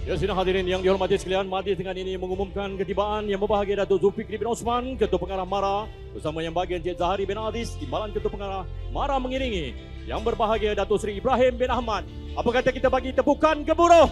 Ya, sidang hadirin yang dihormati sekalian, majlis dengan ini mengumumkan ketibaan Yang Berbahagia Datuk Zulfikri bin Osman, Ketua Pengarah MARA, bersama Yang Berbahagia Encik Zahari bin Aziz, Timbalan Ketua Pengarah MARA mengiringi Yang Berbahagia Datuk Seri Ibrahim bin Ahmad. Apa kata kita bagi tepukan gemuruh?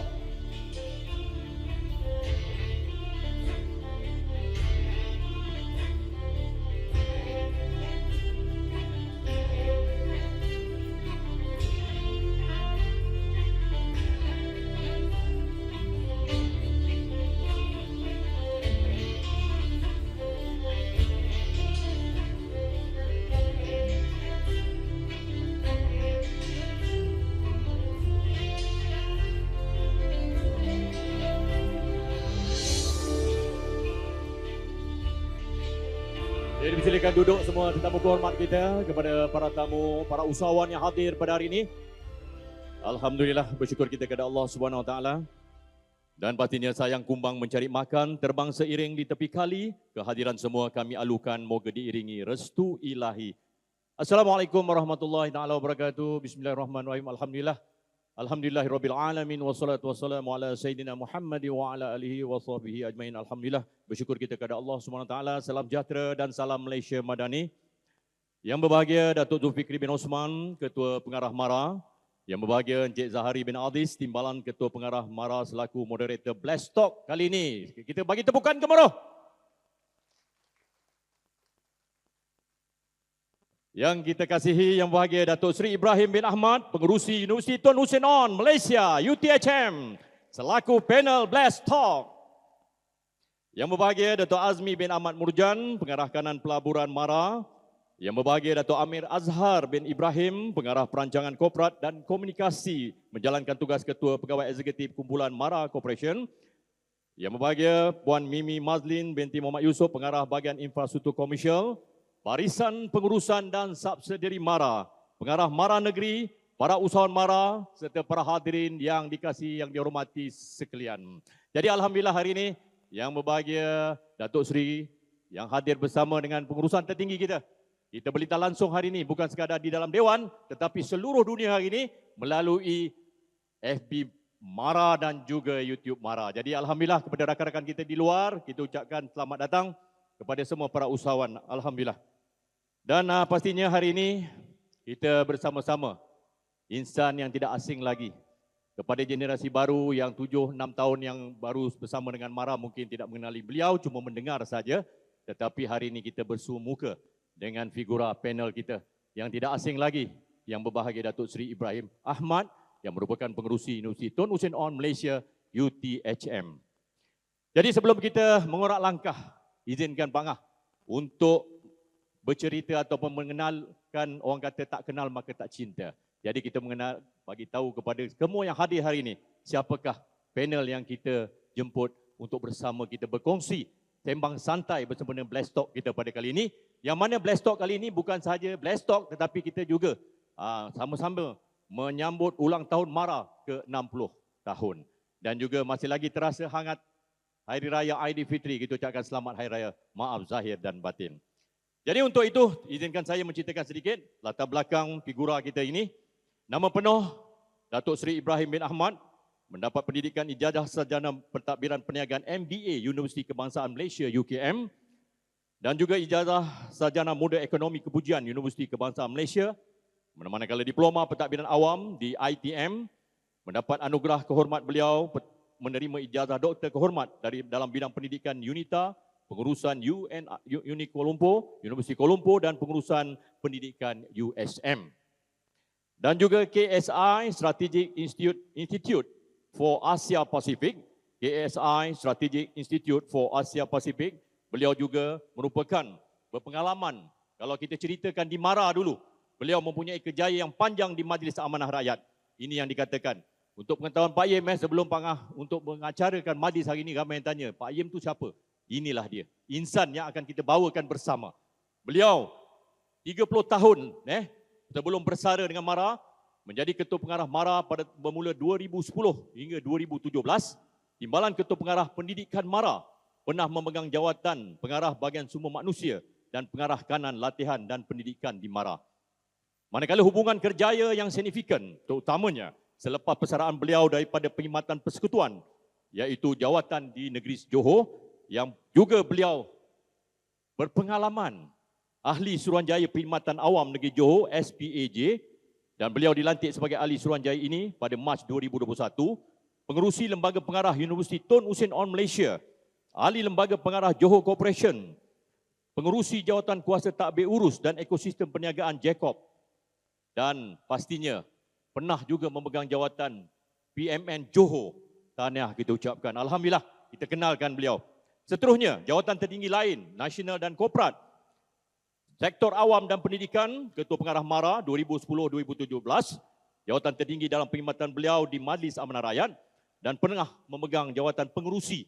Jadi dipersilakan duduk semua tetamu kehormat kita, kepada para tamu, para usahawan yang hadir pada hari ini. Alhamdulillah, bersyukur kita kepada Allah Subhanahu Wa Taala. Dan pastinya sayang kumbang mencari makan, terbang seiring di tepi kali. Kehadiran semua kami alukan moga diiringi restu ilahi. Assalamualaikum warahmatullahi taala wabarakatuh. Bismillahirrahmanirrahim. Alhamdulillahirabbil alamin wassalatu wassalamu ala sayyidina Muhammad wa ala alihi wa sahbihi ajmain. Alhamdulillah, bersyukur kita kepada Allah Subhanahu Wa Taala. Salam sejahtera dan salam Malaysia Madani. Yang berbahagia Datuk Zulfikri bin Osman, Ketua Pengarah MARA. Yang berbahagia Encik Zahari bin Aziz, Timbalan Ketua Pengarah MARA selaku moderator Blast Talk kali ini. Kita bagi tepukan gemuruh. Yang kita kasihi Yang Berbahagia Datuk Seri Ibrahim bin Ahmad, Pengerusi Universiti Tun Hussein On Malaysia UTHM, selaku panel Blast Talk. Yang berbahagia Datuk Azmi bin Ahmad Murjan, Pengarah Kanan Pelaburan MARA. Yang berbahagia Datuk Amir Azhar bin Ibrahim, Pengarah Perancangan Korporat dan Komunikasi, menjalankan tugas Ketua Pegawai Eksekutif Kumpulan MARA Corporation. Yang berbahagia Puan Mimi Mazlin binti Muhammad Yusof, Pengarah Bahagian Infrastruktur Komersial, Barisan Pengurusan dan Subsidiari MARA, Pengarah MARA Negeri, para usahawan MARA serta para hadirin yang dikasihi, yang dihormati sekalian. Jadi Alhamdulillah hari ini Yang Berbahagia Datuk Seri yang hadir bersama dengan pengurusan tertinggi kita. Kita berita langsung hari ini bukan sekadar di dalam Dewan, tetapi seluruh dunia hari ini melalui FB MARA dan juga YouTube MARA. Jadi Alhamdulillah kepada rakan-rakan kita di luar, kita ucapkan selamat datang kepada semua para usahawan. Alhamdulillah. Dan pastinya hari ini kita bersama-sama insan yang tidak asing lagi. Kepada generasi baru yang 7-6 tahun yang baru bersama dengan MARA mungkin tidak mengenali beliau, cuma mendengar saja. Tetapi hari ini kita bersua muka dengan figura panel kita yang tidak asing lagi, Yang Berbahagia Datuk Seri Ibrahim Ahmad yang merupakan pengerusi Universiti Tun Hussein On Malaysia UTHM. Jadi sebelum kita mengorak langkah, izinkan Pak Ngah untuk bercerita ataupun mengenalkan, orang kata tak kenal maka tak cinta. Jadi kita mengenal, bagi tahu kepada semua yang hadir hari ini, siapakah panel yang kita jemput untuk bersama kita berkongsi sembang santai bersama dengan Blast Talk kita pada kali ini. Yang mana Blast Talk kali ini bukan sahaja Blast Talk, tetapi kita juga sama-sama menyambut ulang tahun MARA ke-60 tahun. Dan juga masih lagi terasa hangat Hari Raya Aidilfitri. Kita ucapkan selamat Hari Raya, maaf zahir dan batin. Jadi untuk itu, izinkan saya menceritakan sedikit latar belakang figura kita ini. Nama penuh Datuk Seri Ibrahim bin Ahmad, mendapat pendidikan ijazah sarjana pentadbiran perniagaan MBA Universiti Kebangsaan Malaysia UKM dan juga ijazah sarjana Muda Ekonomi Kepujian Universiti Kebangsaan Malaysia, manakala diploma pentadbiran awam di ITM, mendapat anugerah kehormat beliau menerima ijazah doktor kehormat dari dalam bidang pendidikan UNITA, pengurusan Uni Kuala Lumpur, Universiti Kuala Lumpur dan pengurusan pendidikan USM. Dan juga KSI Strategic Institute for Asia Pacific, KSI Strategic Institute for Asia Pacific. Beliau juga merupakan berpengalaman, kalau kita ceritakan di MARA dulu, beliau mempunyai kejayaan yang panjang di Majlis Amanah Rakyat. Ini yang dikatakan. Untuk pengetahuan Pak Yem, sebelum Pak Ngah untuk mengacarakan majlis hari ini, ramai yang tanya, Pak Yem tu siapa? Inilah dia, insan yang akan kita bawakan bersama. Beliau 30 tahun sebelum bersara dengan MARA, menjadi Ketua Pengarah MARA pada bermula 2010 hingga 2017. Timbalan Ketua Pengarah Pendidikan MARA, pernah memegang jawatan Pengarah Bahagian Sumber Manusia dan Pengarah Kanan Latihan dan Pendidikan di MARA. Manakala hubungan kerjaya yang signifikan, terutamanya selepas persaraan beliau daripada Perkhidmatan Persekutuan iaitu jawatan di negeri Johor yang juga beliau berpengalaman ahli Suruhanjaya Perkhidmatan Awam Negeri Johor SPAJ, dan beliau dilantik sebagai ahli Suruhanjaya ini pada Mac 2021. Pengerusi Lembaga Pengarah Universiti Tun Usain On Malaysia, ahli Lembaga Pengarah Johor Corporation, pengerusi jawatan kuasa tadbir urus dan ekosistem perniagaan Jacob, dan pastinya pernah juga memegang jawatan PMN Johor. Tahniah kita ucapkan. Alhamdulillah, kita kenalkan beliau. Seterusnya, jawatan tertinggi lain, nasional dan korporat. Sektor awam dan pendidikan, Ketua Pengarah MARA 2010-2017. Jawatan tertinggi dalam perkhidmatan beliau di Majlis Amanah Rakyat, dan pernah memegang jawatan pengerusi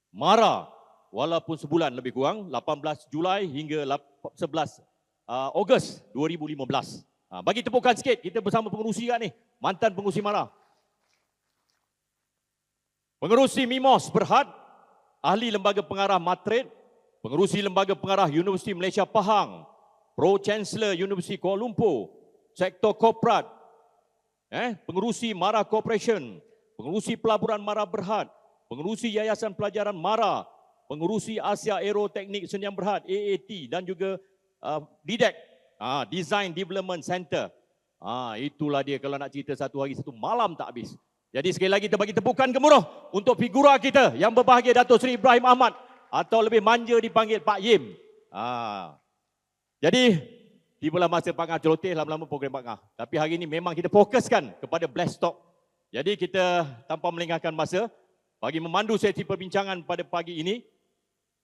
MARA walaupun sebulan lebih kurang, 18 Julai hingga 11 Ogos 2015. Bagi tepukan sikit, kita bersama pengerusi kat ni, mantan pengerusi MARA. Pengerusi MIMOS Berhad, ahli Lembaga Pengarah Madrid, pengerusi Lembaga Pengarah Universiti Malaysia Pahang, Pro-Chancellor Universiti Kuala Lumpur, sektor korporat, pengerusi MARA Corporation, pengerusi Pelaburan MARA Berhad, pengerusi Yayasan Pelajaran MARA, pengerusi Asia Aeroteknik Sdn Berhad AAT, dan juga DIDEC, Design Development Center. Itulah dia, kalau nak cerita satu hari satu malam tak habis. Jadi sekali lagi kita bagi tepukan gemuruh untuk figura kita yang berbahagia, Datuk Seri Ibrahim Ahmad, atau lebih manja dipanggil Pak Yim. Jadi tibalah masa Pak Ngah celoteh, lama-lama program Pak Ngah. Tapi hari ini memang kita fokuskan kepada Blessed Talk. Jadi kita tanpa melengahkan masa, bagi memandu sesi perbincangan pada pagi ini,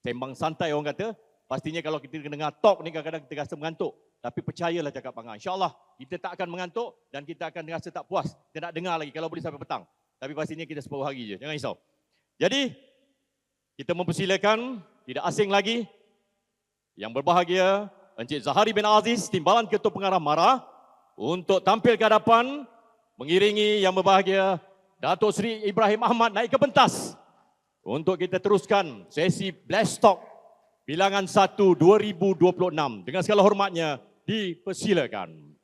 sembang santai orang kata, pastinya kalau kita dengar talk ni kadang-kadang kita rasa mengantuk. Tapi percayalah cakap Pak Ngah, insyaAllah kita tak akan mengantuk dan kita akan rasa tak puas. Kita nak dengar lagi kalau boleh sampai petang. Tapi pastinya kita separuh hari je, jangan risau. Jadi, kita mempersilakan, tidak asing lagi, yang berbahagia, Encik Zahari bin Aziz, Timbalan Ketua Pengarah MARA, untuk tampil ke hadapan, mengiringi yang berbahagia, Datuk Seri Ibrahim Ahmad naik ke pentas. Untuk kita teruskan sesi Blessed Talk bilangan 1 2026. Dengan segala hormatnya, dipersilakan.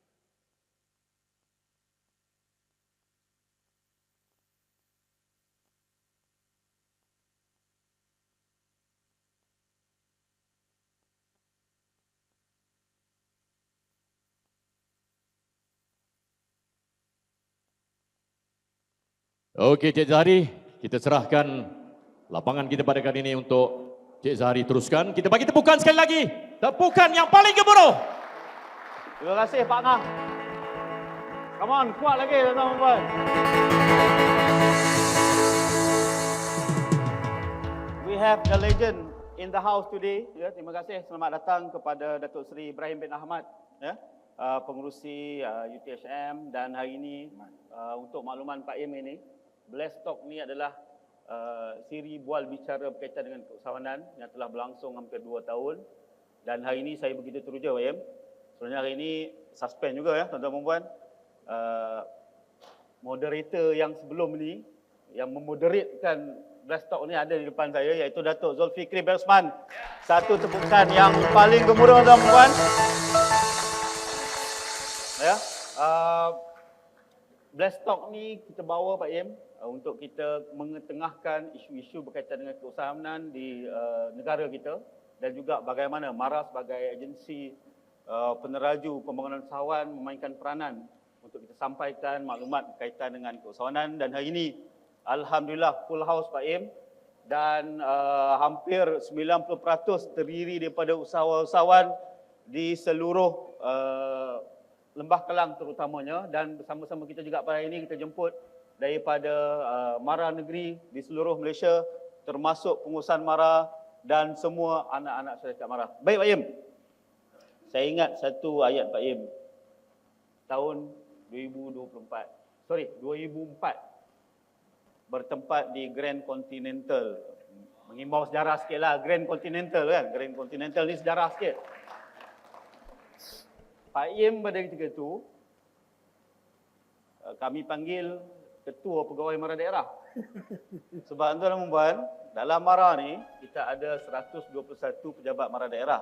Okey, Cik Zahari, kita serahkan lapangan kita pada kali ini untuk Cik Zahari teruskan. Kita bagi tepukan sekali lagi. Tepukan yang paling gemuruh. Terima kasih Pak Ngah. Come on, kuat lagi tuan-tuan. We have the legend in the house today. Ya, terima kasih. Selamat datang kepada Datuk Seri Ibrahim bin Ahmad, ya, pengerusi UTHM, dan hari ini untuk makluman Pak Im ini, Blessed Talk ni adalah siri bual bicara berkaitan dengan keusahawanan yang telah berlangsung hampir 2 tahun, dan hari ini saya begitu teruja Pak Im. Sebenarnya hari ini suspend juga ya tuan-tuan dan puan. Moderator yang sebelum ni, yang memoderatkan Blessed Talk ni ada di depan saya, iaitu Datuk Zulfikri bin Osman. Satu tepukan yang paling gemuruh tuan-tuan dan puan. Ya, Blessed Talk ni kita bawa Pak Im untuk kita mengetengahkan isu-isu berkaitan dengan keusahawanan di negara kita, dan juga bagaimana MARA sebagai agensi peneraju pembangunan usahawan memainkan peranan untuk kita sampaikan maklumat berkaitan dengan keusahawanan. Dan hari ini alhamdulillah full house Pak Im, dan hampir 90% terdiri daripada usahawan-usahawan di seluruh Lembah Kelang terutamanya, dan bersama-sama kita juga pada hari ini kita jemput daripada MARA negeri di seluruh Malaysia, termasuk pengurusan MARA dan semua anak-anak syarikat MARA. Baik Pak Im, saya ingat satu ayat Pak Im, tahun 2004, bertempat di Grand Continental. Mengimbau sejarah sikit lah, Grand Continental kan, Grand Continental ni sejarah sikit. Pak Im pada ketika itu, kami panggil Ketua Pegawai MARA Daerah. Sebab tuan-tuan dan puan, dalam MARA ni, kita ada 121 pejabat MARA Daerah.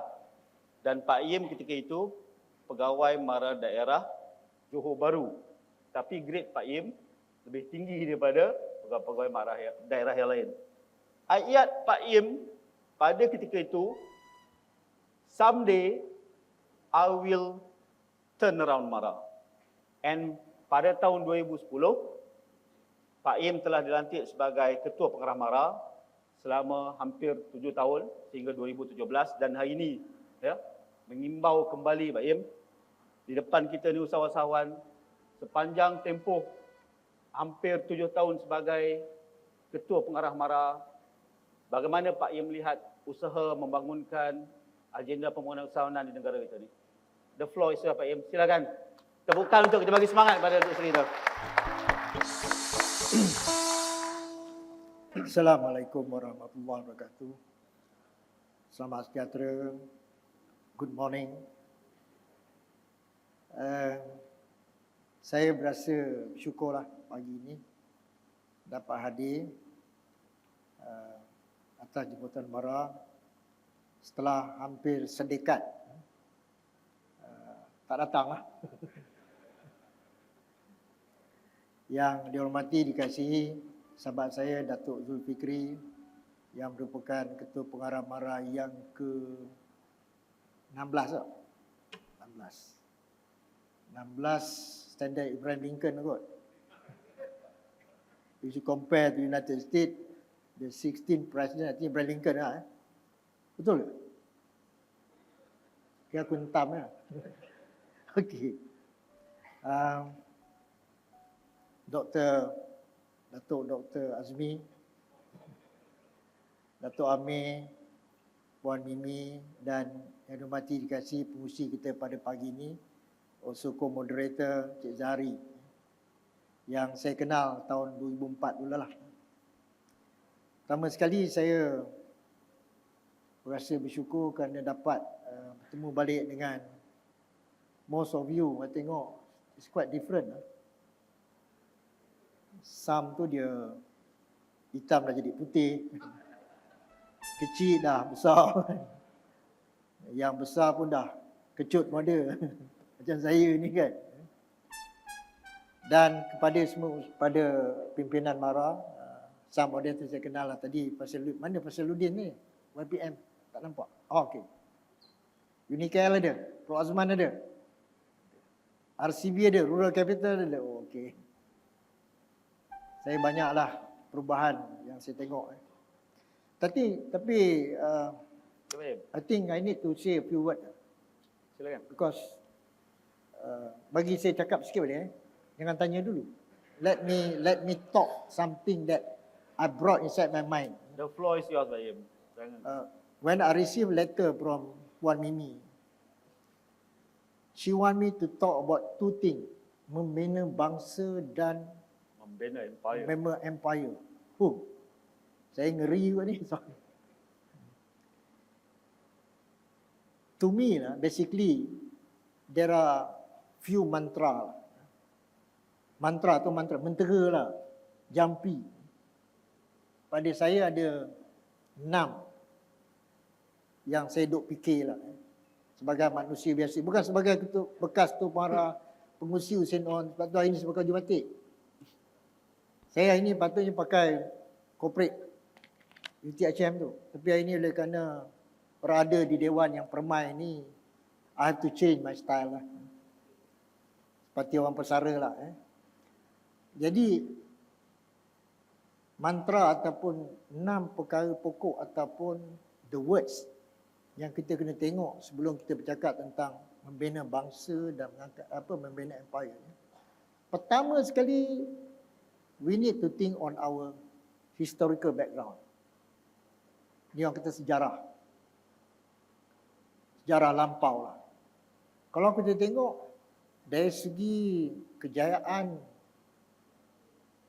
Dan Pak Im ketika itu, Pegawai MARA Daerah Johor Bahru. Tapi grade Pak Im lebih tinggi daripada pegawai marah daerah yang lain. Ayat Pak Im pada ketika itu, someday I will turn around Mara. And pada tahun 2010, Pak Im telah dilantik sebagai Ketua Pengarah Mara selama hampir 7 tahun sehingga 2017, dan hari ini ya, mengimbau kembali Pak Im di depan kita ni usahawan-usahawan sepanjang tempoh hampir 7 tahun sebagai Ketua Pengarah Mara, bagaimana Pak Im melihat usaha membangunkan agenda pembangunan usahawanan di negara kita ni. The floor is yours Pak Im, silakan. Tepukan untuk kita bagi semangat pada Datuk Seri tu. Assalamualaikum warahmatullahi wabarakatuh. Selamat sejahtera. Good morning. Saya berasa bersyukurlah pagi ini dapat hadir atas jemputan Mara setelah hampir sedekad tak datanglah. Yang dihormati, dikasihi sahabat saya Datuk Zulfikri yang merupakan Ketua Pengarah Mara yang ke-16 tak? 16 standard Abraham Lincoln kot. If you compare to United States, the 16th president I think Abraham Lincoln lah. Betul ke? Kira aku hentam lah. Okey. Datuk Dr. Azmi, Datuk Amir, Puan Mimi dan yang dihormati dikasihi pengurusi kita pada pagi ini, also co-moderator Cik Zahari yang saya kenal tahun 2004 dulu lah. Pertama sekali saya berasa bersyukur kerana dapat bertemu balik dengan most of you. Saya tengok it's quite different lah. Some tu dia hitam dah jadi putih, kecil dah besar, yang besar pun dah kecut pun ada, macam saya ni kan. Dan kepada semua, pada pimpinan Mara, some of them saya kenal lah tadi. Mana Fasaludin ni? YPM, tak nampak? Oh, okey. Unicare ada, Pro Azman ada, RCB ada, Rural Capital ada. Oh, okey. Saya banyaklah perubahan yang saya tengok. Tapi I think I need to say a few words. Silakan. Because bagi saya cakap sikit boleh. Jangan tanya dulu. Let me talk something that I brought inside my mind. The floor is yours Pak Im. When I received letter from Puan Mimi, she want me to talk about two things. Membina bangsa dan Membina empire. member empire. Saya ngeri juga ni. Sorry. To me lah, basically there are few mantra. Mantra atau mentera lah, jampi. Pada saya ada 6 yang saya duk fikir lah. Sebagai manusia biasa, bukan sebagai bekas tu para pengurusi Hussein On, sebab tu hari ni sebagai jumatik. Saya hari ni patutnya pakai corporate UTHM tu. Tapi hari ni oleh kerana berada di Dewan yang permai ni, I have to change my style lah. Seperti orang pesara lah. Jadi, mantra ataupun 6 perkara pokok ataupun the words yang kita kena tengok sebelum kita bercakap tentang membina bangsa dan membina empire. Pertama sekali, we need to think on our historical background. Ini orang kata sejarah. Sejarah lampau lah. Kalau kita tengok dari segi kejayaan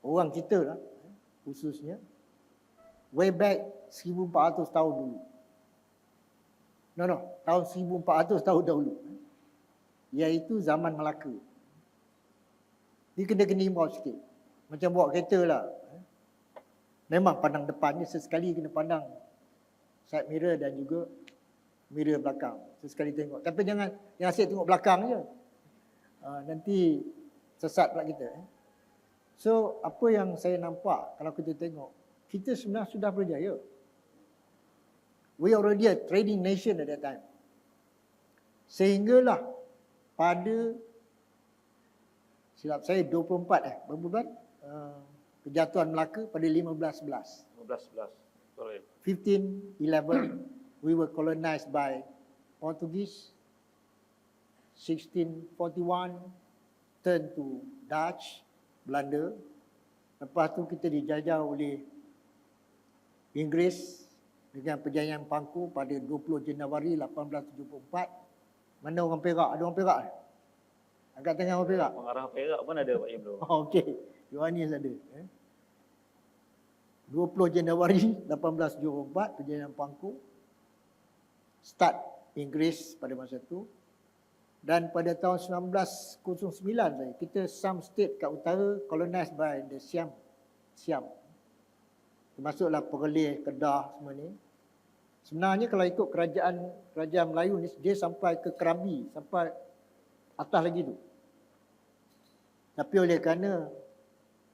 orang kita lah, khususnya, way back 1400 tahun dulu. Tahun 1400 tahun dahulu. Iaitu zaman Melaka. Dia kena imbau sikit. Macam bawa kereta lah. Memang pandang depan ni, sesekali kena pandang side mirror dan juga mirror belakang. Sesekali tengok. Tapi jangan asyik tengok belakang je. Nanti sesat pula kita. So apa yang saya nampak kalau kita tengok, kita sebenarnya sudah berjaya. We already a trading nation at that time. Sehinggalah pada, silap saya 24 berapa bulan? Kejatuhan Melaka pada 15/11. 15/11. Sorry. 1511 we were colonized by Portuguese. 1641 turn to Dutch, Belanda. Lepas tu kita dijajah oleh Inggeris dengan perjanjian Pangku pada 20 Januari 1874. Mana orang Perak? Ada orang Perak? Angkat tangan orang Perak. Pengarah Perak pun ada Pak Im tu. Oh, okey. Yohanis ada. 20 Januari 1874, perjanjian Pangku. Start Inggeris pada masa itu. Dan pada tahun 1909 kita some state kat utara colonized by the Siam. Termasuklah Perlis, Kedah semua ni. Sebenarnya kalau ikut kerajaan Melayu ni dia sampai ke Krabi, sampai atas lagi tu. Tapi oleh kerana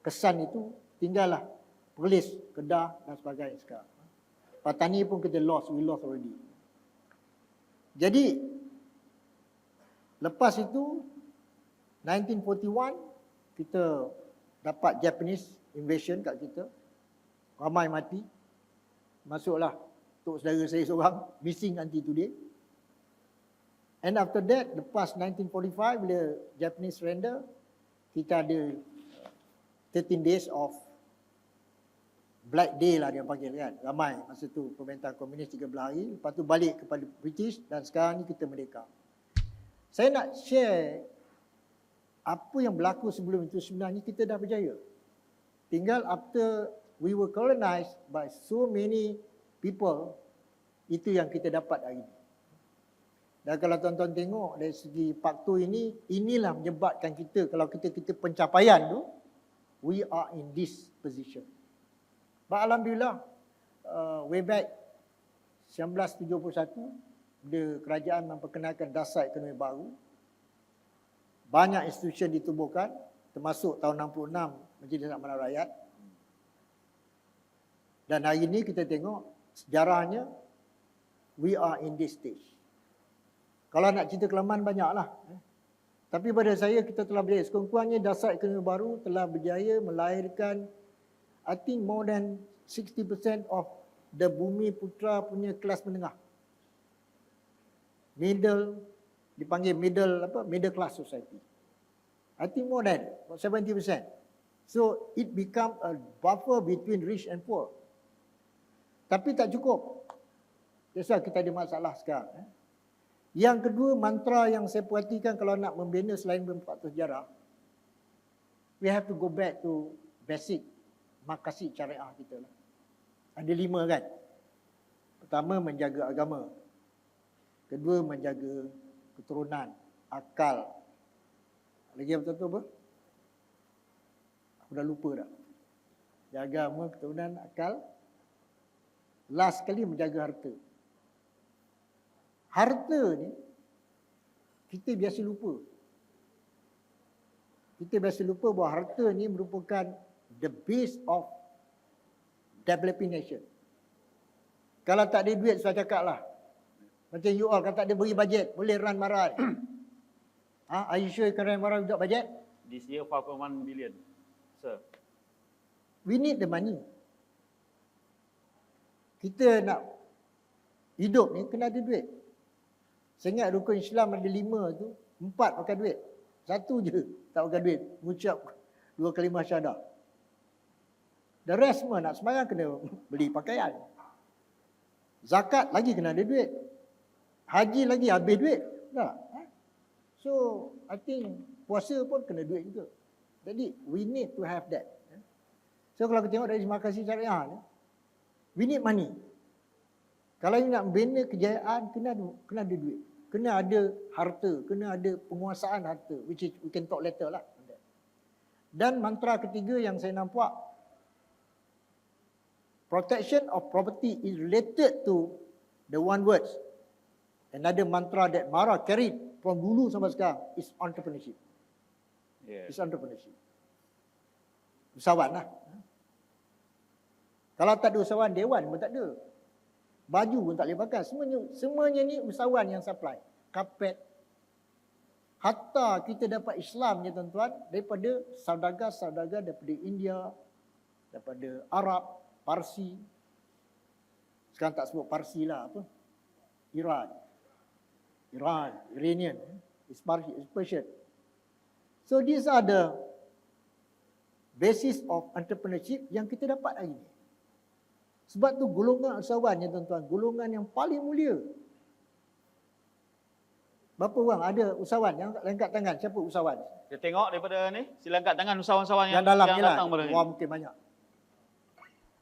kesan itu tinggallah Perlis, Kedah dan sebagainya sekarang. Patani pun kita we lost already. Jadi lepas itu 1941 kita dapat Japanese invasion kat kita. Ramai mati. Masuklah tok saudara saya seorang missing until today. And after that, lepas 1945 bila Japanese surrender, kita ada 13 days of Black Day lah dia panggil kan. Ramai masa tu pemerintahan komunis 13 hari. Lepas tu balik kepada British dan sekarang ni kita merdeka. Saya nak share apa yang berlaku sebelum itu. Sebenarnya kita dah berjaya. Tinggal after we were colonized by so many people, itu yang kita dapat hari ini. Dan kalau tuan-tuan tengok dari segi faktor ini, inilah menyebabkan kita, kalau kita pencapaian tu, we are in this position. But Alhamdulillah, way back 1971, bila kerajaan memperkenalkan dasar ekonomi baru, banyak institusi ditubuhkan, termasuk tahun 66 Majlis Amanah Rakyat. Dan hari ini kita tengok sejarahnya, we are in this stage. Kalau nak cerita kelemahan banyaklah. Tapi pada saya kita telah berjaya. Sekurang-kurangnya dasar ekonomi baru telah berjaya melahirkan I think more than 60% of the Bumi Putra punya kelas menengah. Dipanggil middle class society. I think more than 70%. So it become a buffer between rich and poor. Tapi tak cukup. That's why kita ada masalah sekarang. Yang kedua, mantra yang saya perhatikan kalau nak membina selain berfaktor sejarah, we have to go back to basic maqasid syariah kita lah. Ada 5 kan. Pertama, menjaga agama. Kedua, menjaga keturunan, akal. Lagi yang betul-betul apa? Aku dah lupa dah. Jaga agama, keturunan, akal. Last sekali menjaga harta. Harta ni kita biasa lupa. Kita biasa lupa bahawa harta ni merupakan the base of developing nation. Kalau tak ada duit, saya cakap lah. Macam you all, kalau tak ada beri bajet, boleh run marah. Are you sure you can run marah without budget? This year 5.1 billion, sir. We need the money. Kita nak hidup ni kena ada duit. Saya ingat rukun Islam ada 5 tu, 4 pakai duit. 1 je tak pakai duit. Mengucap 2 kalimah syahadah. The rest semua nak sembahyang kena beli pakaian. Zakat lagi kena ada duit. Haji lagi habis duit. Tak? So, I think puasa pun kena duit juga. Jadi, we need to have that. So, kalau kita tengok dari maqasid syariah ni, we need money. Kalau you nak membina kejayaan, kena ada duit. Kena ada harta, kena ada penguasaan harta, which is, we can talk later lah. Dan mantra ketiga yang saya nampak, protection of property is related to the one words. Another mantra that Mara carried from dulu sampai sekarang is entrepreneurship. Yes. Is entrepreneurship. Usahawan lah. Kalau tak ada usahawan, dewan pun tak ada. Baju pun tak boleh pakai. Semuanya ni usahawan yang supply. Kapet. Hatta kita dapat Islam ni tuan-tuan daripada saudagar-saudagar daripada India, daripada Arab, Parsi. Sekarang tak sebut Parsi lah, apa? Iranian. It's Persian. So these are the basis of entrepreneurship yang kita dapat hari ini. Sebab tu golongan usahawan ya tuan-tuan, golongan yang paling mulia. Berapa orang ada usahawan yang angkat tangan? Siapa usahawan? Kita tengok daripada ni, sila angkat tangan usahawan-usahawan Yang dalam ni lah. datang pada ni. Wah, mungkin banyak.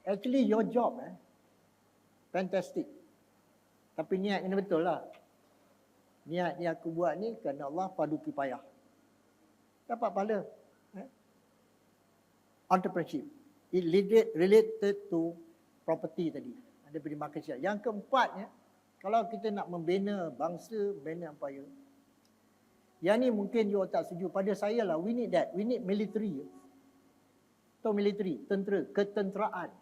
Actually your job fantastic. Tapi niat ini betul lah. Niat yang aku buat ni kerana Allah padu kifayah. Dapat pahala. Entrepreneurship. It related to property tadi. Ada beri market share. Yang keempatnya, kalau kita nak membina bangsa, membina empire. Yang ni mungkin you tak setuju. Pada saya lah, we need that. We need military. Atau military, tentera, ketenteraan.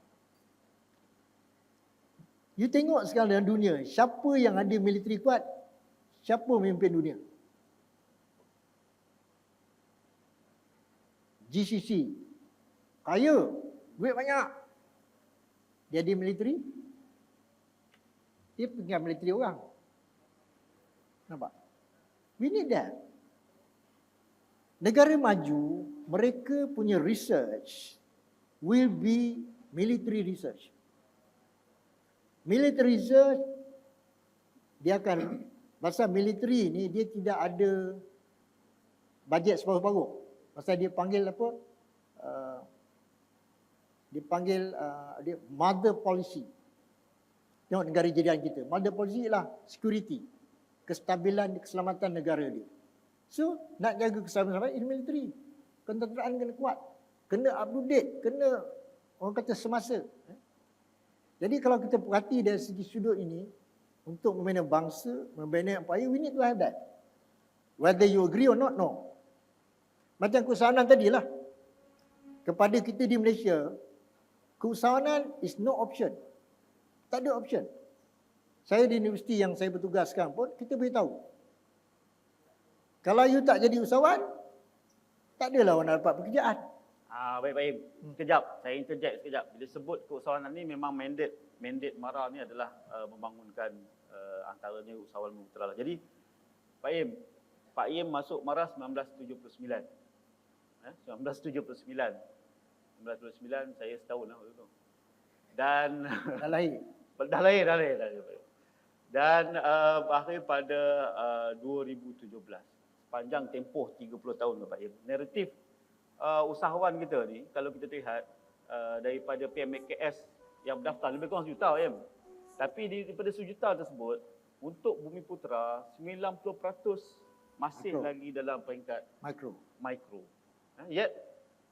You tengok sekarang dalam dunia, siapa yang ada military kuat, siapa memimpin dunia? GCC. Kaya, duit banyak. Dia ada military. Dia pegang military orang. Nampak? We need that. Negara maju, mereka punya research will be military research. Military research, dia akan, pasal military ni dia tidak ada bajet separuh-separuh. Pasal dia panggil apa? Dia panggil dia mother policy. Tengok negara jiran kita. Mother policy ialah security. Kestabilan, keselamatan negara dia. So, nak jaga keselamatan ini military. Ketenteraan kena kuat. Kena up to date. Kena, orang kata semasa. Jadi kalau kita perhati dari segi sudut ini, untuk membina bangsa, membina empire, we need to have that. Whether you agree or not, no. Macam keusahawanan tadilah. Kepada kita di Malaysia, keusahawanan is no option. Tak ada option. Saya di universiti yang saya bertugas sekarang pun, kita beritahu. Kalau you tak jadi usahawan, tak adalah orang nak dapat pekerjaan. Baik, Pak Im. Sekejap, saya interject sekejap. Bila sebut keusahawanan ni memang mandate MARA ni adalah membangunkan antaranya usahawan multilateral. Jadi, Pak Im masuk MARA 1979. 1979 saya setahun lah waktu tu. Dan Dah lahir. dah lahir. Dan berakhir pada 2017. Sepanjang tempoh 30 tahun Pak Im. Naratif usahawan kita ni, kalau kita lihat daripada PMKS yang berdaftar lebih kurang 1 juta Pak Im. Tapi daripada 1 juta tersebut, untuk Bumiputera 90% masih lagi dalam peringkat mikro. Yet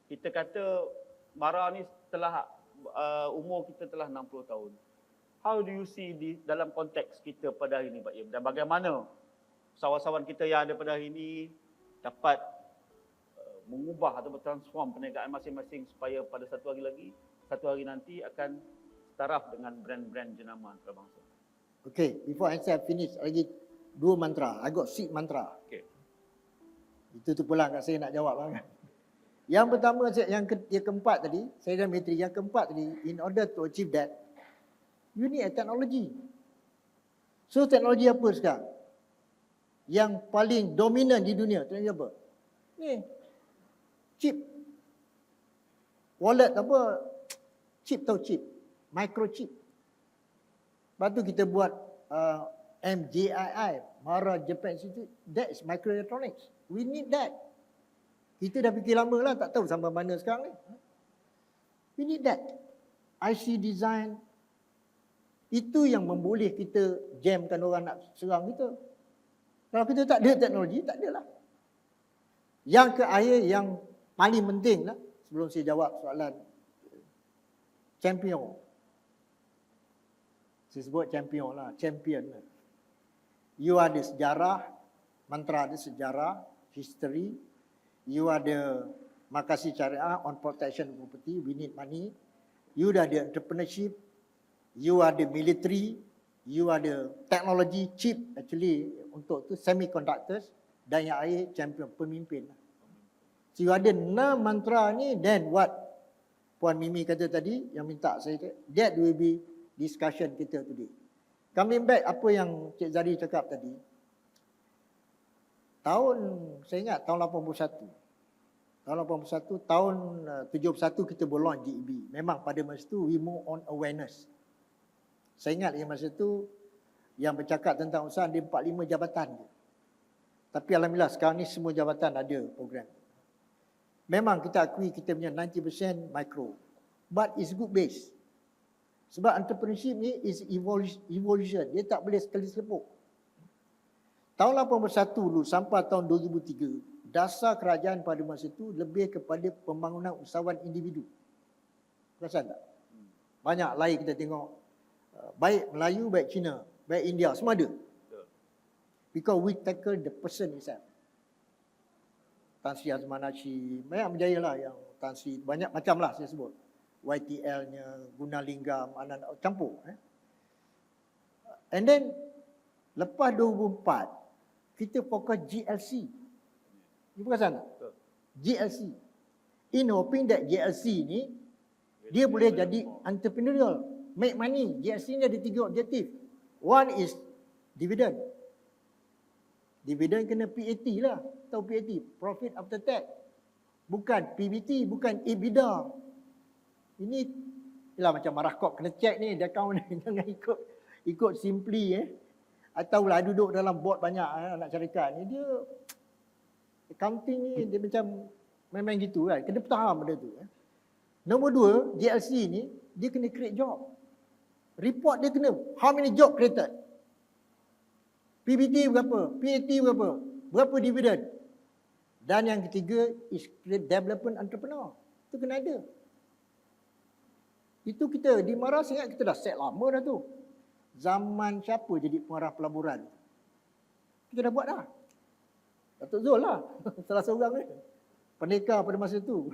kita kata MARA ni telah umur kita telah 60 tahun. How do you see dalam konteks kita pada hari ini Pak Im? Dan bagaimana usahawan-usahawan kita yang ada pada hari ini dapat mengubah atau bertransform perniagaan masing-masing supaya pada satu hari nanti akan taraf dengan brand-brand jenama antarabangsa. Okay, before I finish, lagi 2 mantra. I got 6 mantra. Okay. Itu tu pula kat saya nak jawab kan. Yang pertama, yang keempat tadi, saya dah military. Yang keempat tadi, in order to achieve that, you need a technology. So teknologi apa sekarang? Yang paling dominan di dunia, teknologi apa? Ni, chip. Wallet apa? Chip tau chip. Microchip. Lepas tu kita buat MJII, MARA Japan Institute. That is microelectronics. We need that. Kita dah fikir lama lah, tak tahu sampai mana sekarang ni. We need that. IC design. Itu yang memboleh kita jamkan orang nak serang kita. Kalau kita tak ada teknologi, tak adalah. Yang terakhir, yang paling penting lah, sebelum saya jawab soalan champion. Saya sebut champion lah, champion lah. You ada sejarah, mantra ada sejarah, history. You ada makasih syariah on protection property, we need money. You are the entrepreneurship, you are the military, you are the technology chip actually untuk tu semiconductors, dan yang akhir champion, pemimpin. So you ada 6 mantra ni, then what Puan Mimi kata tadi, yang minta saya, that will be discussion kita today. Coming back apa yang Cik Zari cakap tadi, saya ingat tahun 81. Tahun 81, tahun 71 kita berlaunch GEB. Memang pada masa itu we move on awareness. Saya ingat yang masa itu yang bercakap tentang usaha ada 45 jabatan je. Tapi alhamdulillah sekarang ni semua jabatan ada program. Memang kita akui kita punya 90% micro. But it's good base. Sebab entrepreneurship ni is evolution. Dia tak boleh sekali selepuk. Tahun 81 dulu sampai tahun 2003, dasar kerajaan pada masa itu lebih kepada pembangunan usahawan individu. Perasan tak? Banyak lain kita tengok. Baik Melayu, baik Cina, baik India, semua ada. Because we tackle the person itself. Tan Sri Azman Hashim, banyak berjaya lah yang Tan Sri, banyak macam lah saya sebut. YTL-nya, Gunalinggam, campur. And then, lepas 2004, kita fokus GLC. You perasan tak? GLC. In hoping that GLC ni, dia boleh jadi entrepreneurial, make money. GLC ni ada 3 objektif. One is dividend. Dividend kena PAT lah. Tahu PAT? Profit after tax. Bukan PBT, bukan EBITDA. Ini ialah macam Marahkop kena check ni, dia account ni. Jangan ikut simply Atau lah duduk dalam board banyak nak syarikat ni. Dia accounting ni dia macam memang gitu kan. Kena faham benda tu. Nombor 2, GLC ni dia kena create job. Report dia kena how many job created. PBT berapa? PAT berapa? Berapa dividend? Dan yang ketiga is create development entrepreneur. Itu kena ada. Itu kita di Maras ingat kita dah set lama dah tu. Zaman siapa jadi pengarah pelaburan? Kita dah buat dah. Datuk Zul lah. Salah seorang ni. Pendekar pada masa tu.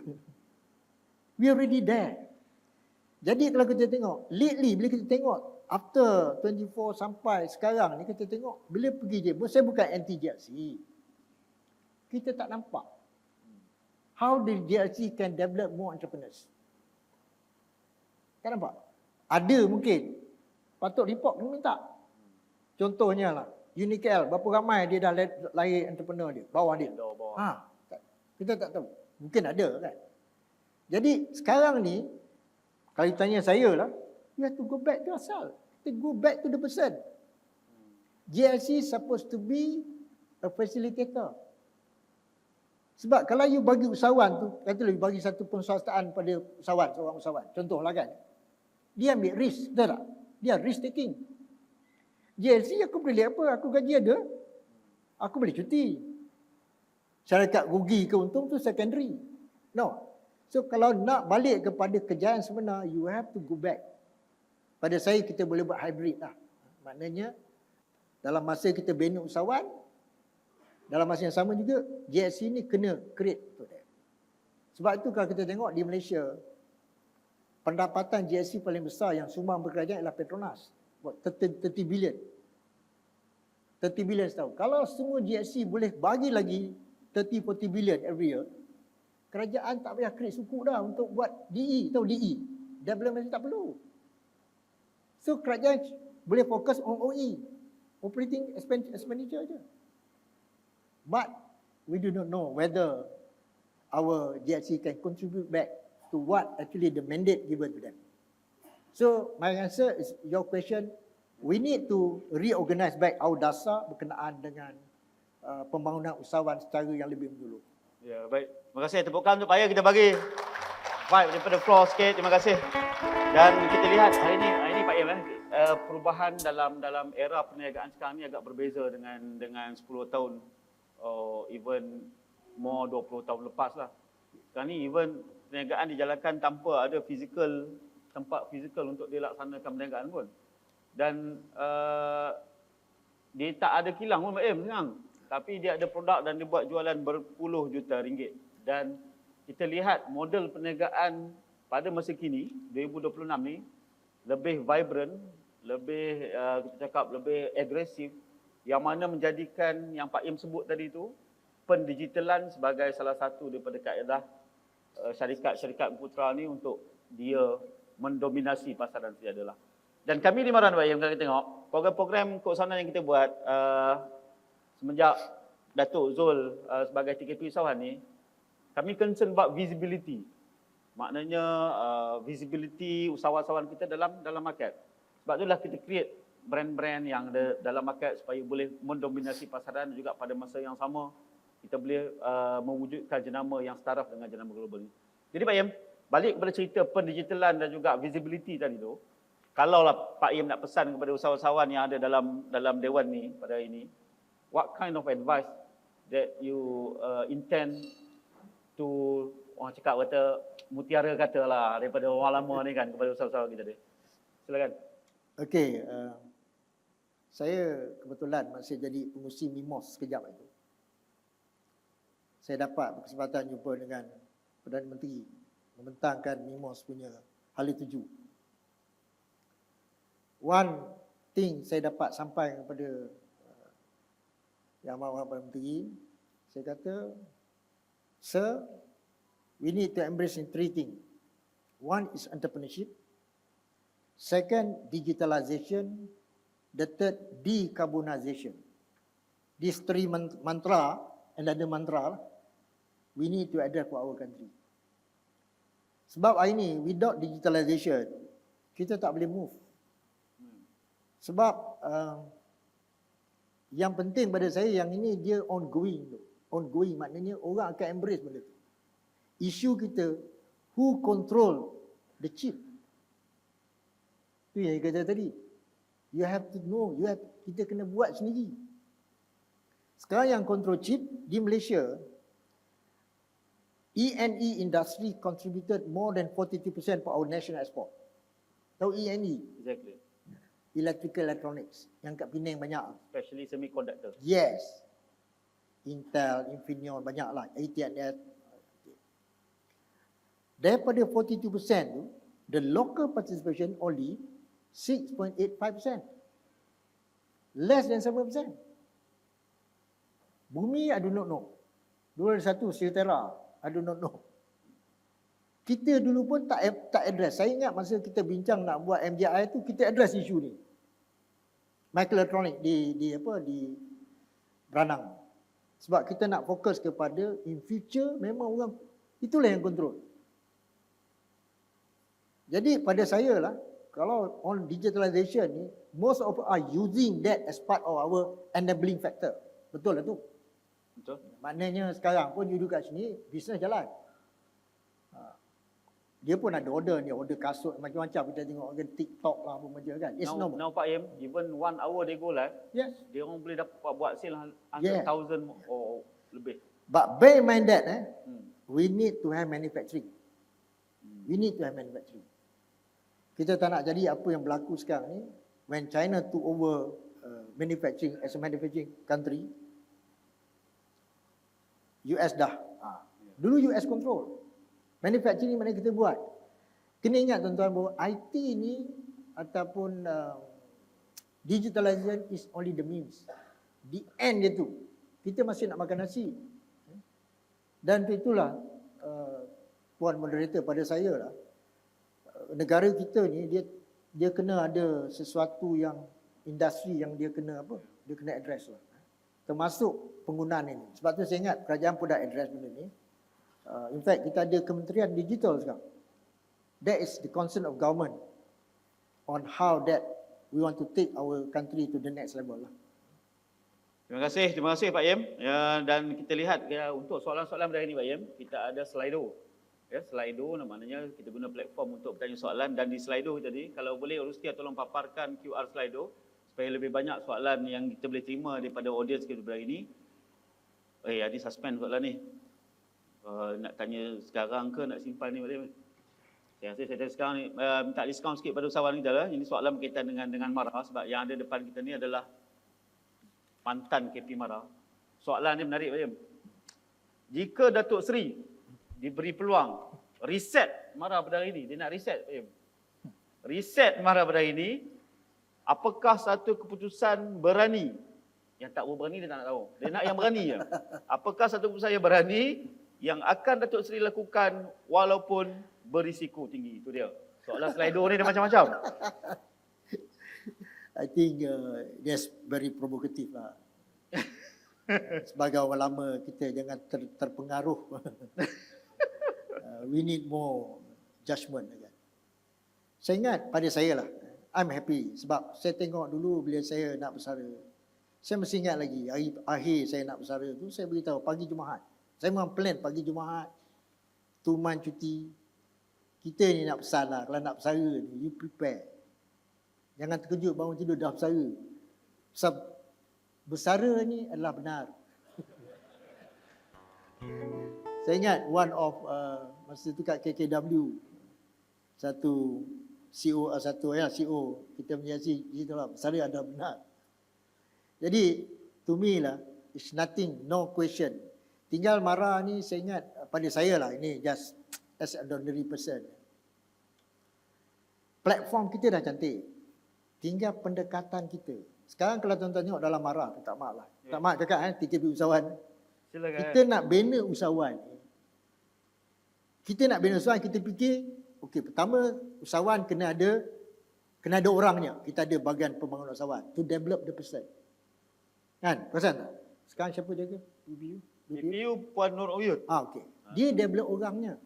We already there. Jadi kalau kita tengok, lately bila kita tengok, after 24 sampai sekarang ni kita tengok, bila pergi je, saya bukan anti GLC. Kita tak nampak. How the GLC can develop more entrepreneurs. Tak nampak? Ada mungkin. Patut report kena minta. Contohnya lah, Unikel, berapa ramai dia dah lahir entrepreneur dia, bawah dia. Kita tak tahu. Mungkin ada kan. Jadi sekarang ni, kalau tanya saya lah, you have to go back to asal. Kita go back to the person. GLC supposed to be a facilitator. Sebab kalau you bagi usahawan tu, katalah you bagi satu penswastaan pada seorang usahawan. Contohlah kan. Dia ambil risk, betul tak? Dia risk taking. GLC aku boleh apa? Aku gaji ada. Aku boleh cuti. Syarikat rugi ke untung tu secondary. No. So kalau nak balik kepada kejayaan sebenar, you have to go back. Pada saya kita boleh buat hybrid lah. Maknanya dalam masa kita bina usahawan, dalam masa yang sama juga GLC ni kena create untuk dia. Sebab itu kalau kita tengok di Malaysia, pendapatan GLC paling besar yang sumbang berkerajaan ialah Petronas. 30 bilion. 30 bilion setahun. Kalau semua GLC boleh bagi lagi 30-40 bilion every year, kerajaan tak payah create suku dah untuk buat DE. Tahu DE? Development tak perlu. So kerajaan boleh fokus on OE. Operating expenditure je. But we do not know whether our GLC can contribute back to what actually the mandate given to them. So my answer is your question. We need to reorganize back our dasar berkenaan dengan pembangunan usahawan secara yang lebih menyeluruh. Ya, baik. Terima kasih. Tepukan untuk Pak. Kita bagi vibe daripada floor sikit. Terima kasih. Dan kita lihat hari ini Pak Im, perubahan dalam era perniagaan sekarang ni agak berbeza dengan 10 tahun, even more 20 tahun lepas lah. Sekarang ni even perniagaan dijalankan tanpa ada tempat fizikal untuk dilaksanakan perniagaan pun. Dan dia tak ada kilang pun Pak Im sekarang. Tapi dia ada produk dan dia buat jualan berpuluh juta ringgit. Dan kita lihat model perniagaan pada masa kini 2026 ni lebih vibrant, lebih kita cakap lebih agresif, yang mana menjadikan yang Pak Im sebut tadi tu pendigitalan sebagai salah satu daripada kaedah syarikat-syarikat putra ni untuk dia mendominasi pasaran sejadah lah. Dan kami di Maran Pak Im, kalau kita tengok program-program keusahawanan yang kita buat semenjak Datuk Zul sebagai TKP usahawan ni, kami concern about visibility. Maknanya visibility usahawan-usahawan kita dalam market. Sebab itulah kita create brand-brand yang ada dalam market supaya boleh mendominasi pasaran, dan juga pada masa yang sama kita boleh mewujudkan jenama yang setaraf dengan jenama global ni. Jadi Pak Im, balik kepada cerita pendigitalan dan juga visibility tadi tu, kalaulah Pak Im nak pesan kepada usahawan-usahawan yang ada dalam dewan ni pada hari ini, what kind of advice that you intend to, orang cakap kata mutiara kata lah daripada orang lama ni kan, kepada usahawan kita ni. Silakan. Okey, saya kebetulan masih jadi pengurusi MIMOS sekejap itu. Saya dapat berkesempatan jumpa dengan Perdana Menteri membentangkan MIMOS punya hala tuju. One thing saya dapat sampai kepada Yang Amat Perdana Menteri, saya kata, Sir, we need to embrace in three things. One is entrepreneurship. Second, digitalization. The third, decarbonization. These three mantra, another mantra, we need to address for our country. Sebab hari ini, without digitalization, kita tak boleh move. Sebab yang penting pada saya, yang ini dia ongoing. Ongoing maknanya orang akan embrace benda tu. Isu kita, who control the chip? Itu yang saya kata tadi. You have to know, kita kena buat sendiri. Sekarang yang control chip di Malaysia, E&E industry contributed more than 42% for our national export. Tahu E&E? Exactly. Electrical electronics. Yang kat Penang banyak. Especially semiconductor. Yes. Intel, Infineon, banyaklah. AT&S. Daripada 42% tu, the local participation only 6.85%. Less than 7%. Bumi, I do not know. 201 Siltera, I do not know. Kita dulu pun tak address. Saya ingat masa kita bincang nak buat MJI tu, kita address isu ni. Microelectronic di Branang. Sebab kita nak fokus kepada in future memang orang itulah yang kontrol. Jadi pada saya lah, kalau on digitalization ni, most of are using that as part of our enabling factor. Betul lah tu. Betul. Maknanya sekarang pun you duduk kat sini, bisnes jalan. Dia pun ada order ni, order kasut macam-macam. Kita tengok order TikTok lah apa macam kan. It's normal. Now Pak Im, even 1 hour they go live, Yes. dia orang boleh dapat buat sale 100,000 or lebih. But bear in mind that we need to have manufacturing. We need to have manufacturing. Kita tak nak jadi apa yang berlaku sekarang ni. When China took over manufacturing as a manufacturing country, US dah. Dulu US control. Manufacturing mana kita buat. Kena ingat tuan-tuan bahawa IT ni ataupun digitalization is only the means. The end dia tu. Kita masih nak makan nasi. Dan itulah Puan Moderator pada saya lah. Negara kita ni dia kena ada sesuatu yang industri yang dia kena apa? Dia kena address lah. Termasuk penggunaan ini. Sebab tu saya ingat kerajaan pun dah address benda ni. In fact kita ada Kementerian Digital sekarang. That is the concern of government on how that we want to take our country to the next level lah. Terima kasih Pak Im. Dan kita lihat untuk soalan-soalan dari ini Pak Im, kita ada Slido. Ya, Slido maknanya kita guna platform untuk bertanya soalan, dan di Slido tadi kalau boleh Rustia tolong paparkan QR Slido supaya lebih banyak soalan yang kita boleh terima daripada audiens kita pada hari ini. Ada suspend soalan ni. Nak tanya sekarang ke nak simpan ni Pak Im? Saya rasa saya tanya sekarang ni, minta diskaun sikit pada usahawan kita lah. Ini soalan berkaitan dengan Mara, sebab yang ada depan kita ni adalah mantan KP Mara. Soalan ni menarik Pak Im. Jika Datuk Seri diberi peluang reset Mara pada hari ini. Dia nak reset Pak Im. Reset Mara pada hari ini. Apakah satu keputusan berani? Yang tak berani dia tak nak tahu. Dia nak yang berani je. Apakah satu keputusan yang berani yang akan Datuk Seri lakukan walaupun berisiko tinggi? Itu dia. Soalan slido ni dia macam-macam. I think that's very provocative lah. Sebagai orang lama, kita jangan terpengaruh. We need more judgement. Saya ingat pada saya lah, I'm happy sebab saya tengok dulu bila saya nak bersara. Saya mesti ingat lagi, hari akhir saya nak bersara tu, saya beritahu pagi Jumaat. Saya memang plan pagi Jumaat, 2 month cuti. Kita ni nak pesan lah, kalau nak bersara ni, you prepare. Jangan terkejut bangun tidur dah bersara. Sebab bersara ni adalah benar. Saya ingat one of masa tu kat KKW, satu CEO kita menyiasati gitulah, bersara adalah benar. Jadi to me lah, it's nothing, no question. Tinggal marah ni saya ingat pada saya lah, ini just as an ordinary person. Platform kita dah cantik. Tinggal pendekatan kita. Sekarang kalau tuan-tuan tengok dalam marah, tak mak lah. Tak mak cakap TKP usahawan. Silakan. Kita nak bina usahawan. Kita nak bina usahawan, kita fikir, okey, pertama usahawan kena ada orangnya. Kita ada bahagian pembangunan usahawan to develop the person. Kan? Perasan tak? Sekarang siapa jaga? DPU Puan Nur Oyud. Okey. Dia develop orangnya.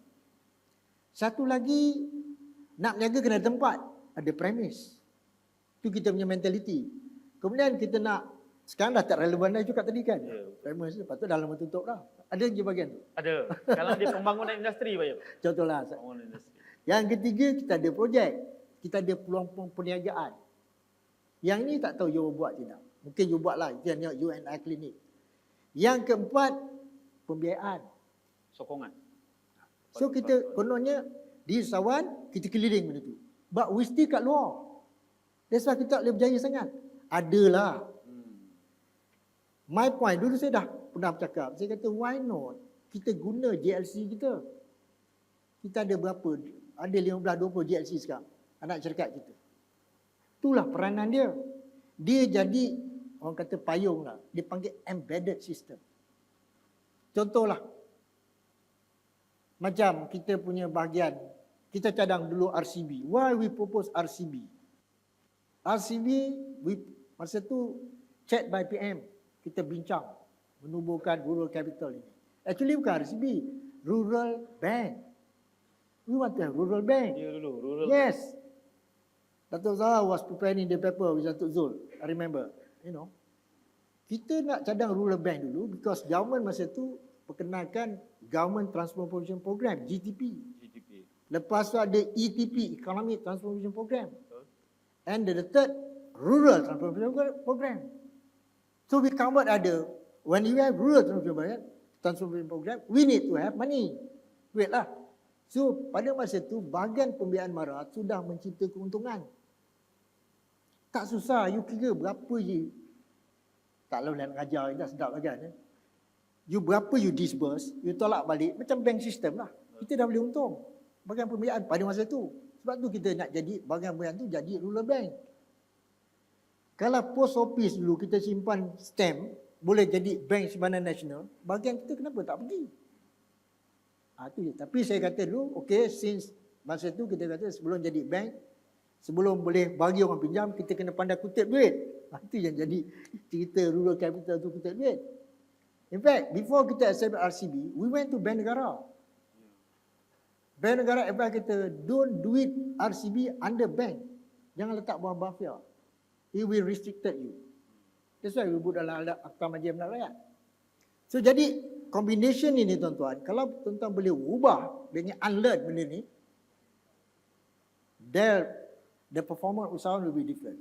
Satu lagi, nak menjaga kena ada tempat, ada premise. Itu kita punya mentality. Kemudian kita nak, sekarang dah tak relevan dah juga tadi kan. Premise tu, patut dalam tutup dah. Ada je bahagian tu. Ada. Kalau dia pembangunan industri Pak Im. Contohlah. Pembangunan industri. Yang ketiga, kita ada projek. Kita ada peluang perniagaan. Yang ni tak tahu you buat tidak. Mungkin you buat lah. Itu yang UNI Clinic. Yang keempat, pembiayaan. Sokongan. So kita kononnya di usahawan, kita keliling benda tu. But we still kat luar. That's why kita tak boleh berjaya sangat. Adalah. My point, dulu saya dah pernah bercakap. Saya kata, why not kita guna JLC kita. Kita ada berapa? Ada 15-20 JLC sekarang. Anak syarikat kita. Itulah peranan dia. Dia jadi, orang kata payung lah. Dia panggil embedded system. Contohlah. Macam kita punya bahagian, kita cadang dulu RCB. Why we propose RCB? RCB, masa tu chat by PM. Kita bincang menubuhkan rural capital ini. Actually bukan RCB, rural bank. We want to have rural bank. Dia dulu, rural. Yes. Datuk Zahar was preparing the paper with Datuk Zul. I remember. Kita nak cadang rural bank dulu because government masa tu perkenalkan Government Transformation Program, GTP. Lepas tu ada ETP, Economic Transformation Program. And the third, Rural Transformation Program. So we covered when you have Rural Transformation Program, we need to have money. Wait lah. So pada masa tu, bahagian pembiayaan MARA sudah mencipta keuntungan. Tak susah, you kira berapa je. Tak lalu nak ngajar, dah sedap lah kan. You berapa you disburse, you tolak balik, macam bank system lah. Kita dah boleh untung. Bahagian pembiayaan pada masa tu. Sebab tu kita nak jadi, bahagian pembiayaan tu jadi rural bank. Kalau post office dulu kita simpan stamp, boleh jadi bank simpanan nasional, bahagian kita kenapa tak pergi? Tu je. Tapi saya kata dulu, okay, since masa tu kita kata sebelum jadi bank, sebelum boleh bagi orang pinjam, kita kena pandai kutip duit. Itu yang jadi cerita rural capital tu kutip duit. In fact, before kita accept RCB, we went to Bank Negara. Bank Negara advise kita, don't do it RCB under bank. Jangan letak bawah BAFIA. It will restricted you. That's why we put dalam Akta Majlis Benar Rakyat. So jadi, combination ini tuan-tuan, kalau tuan-tuan boleh ubah dengan unlearn benda ni, the performance usahawan will be different.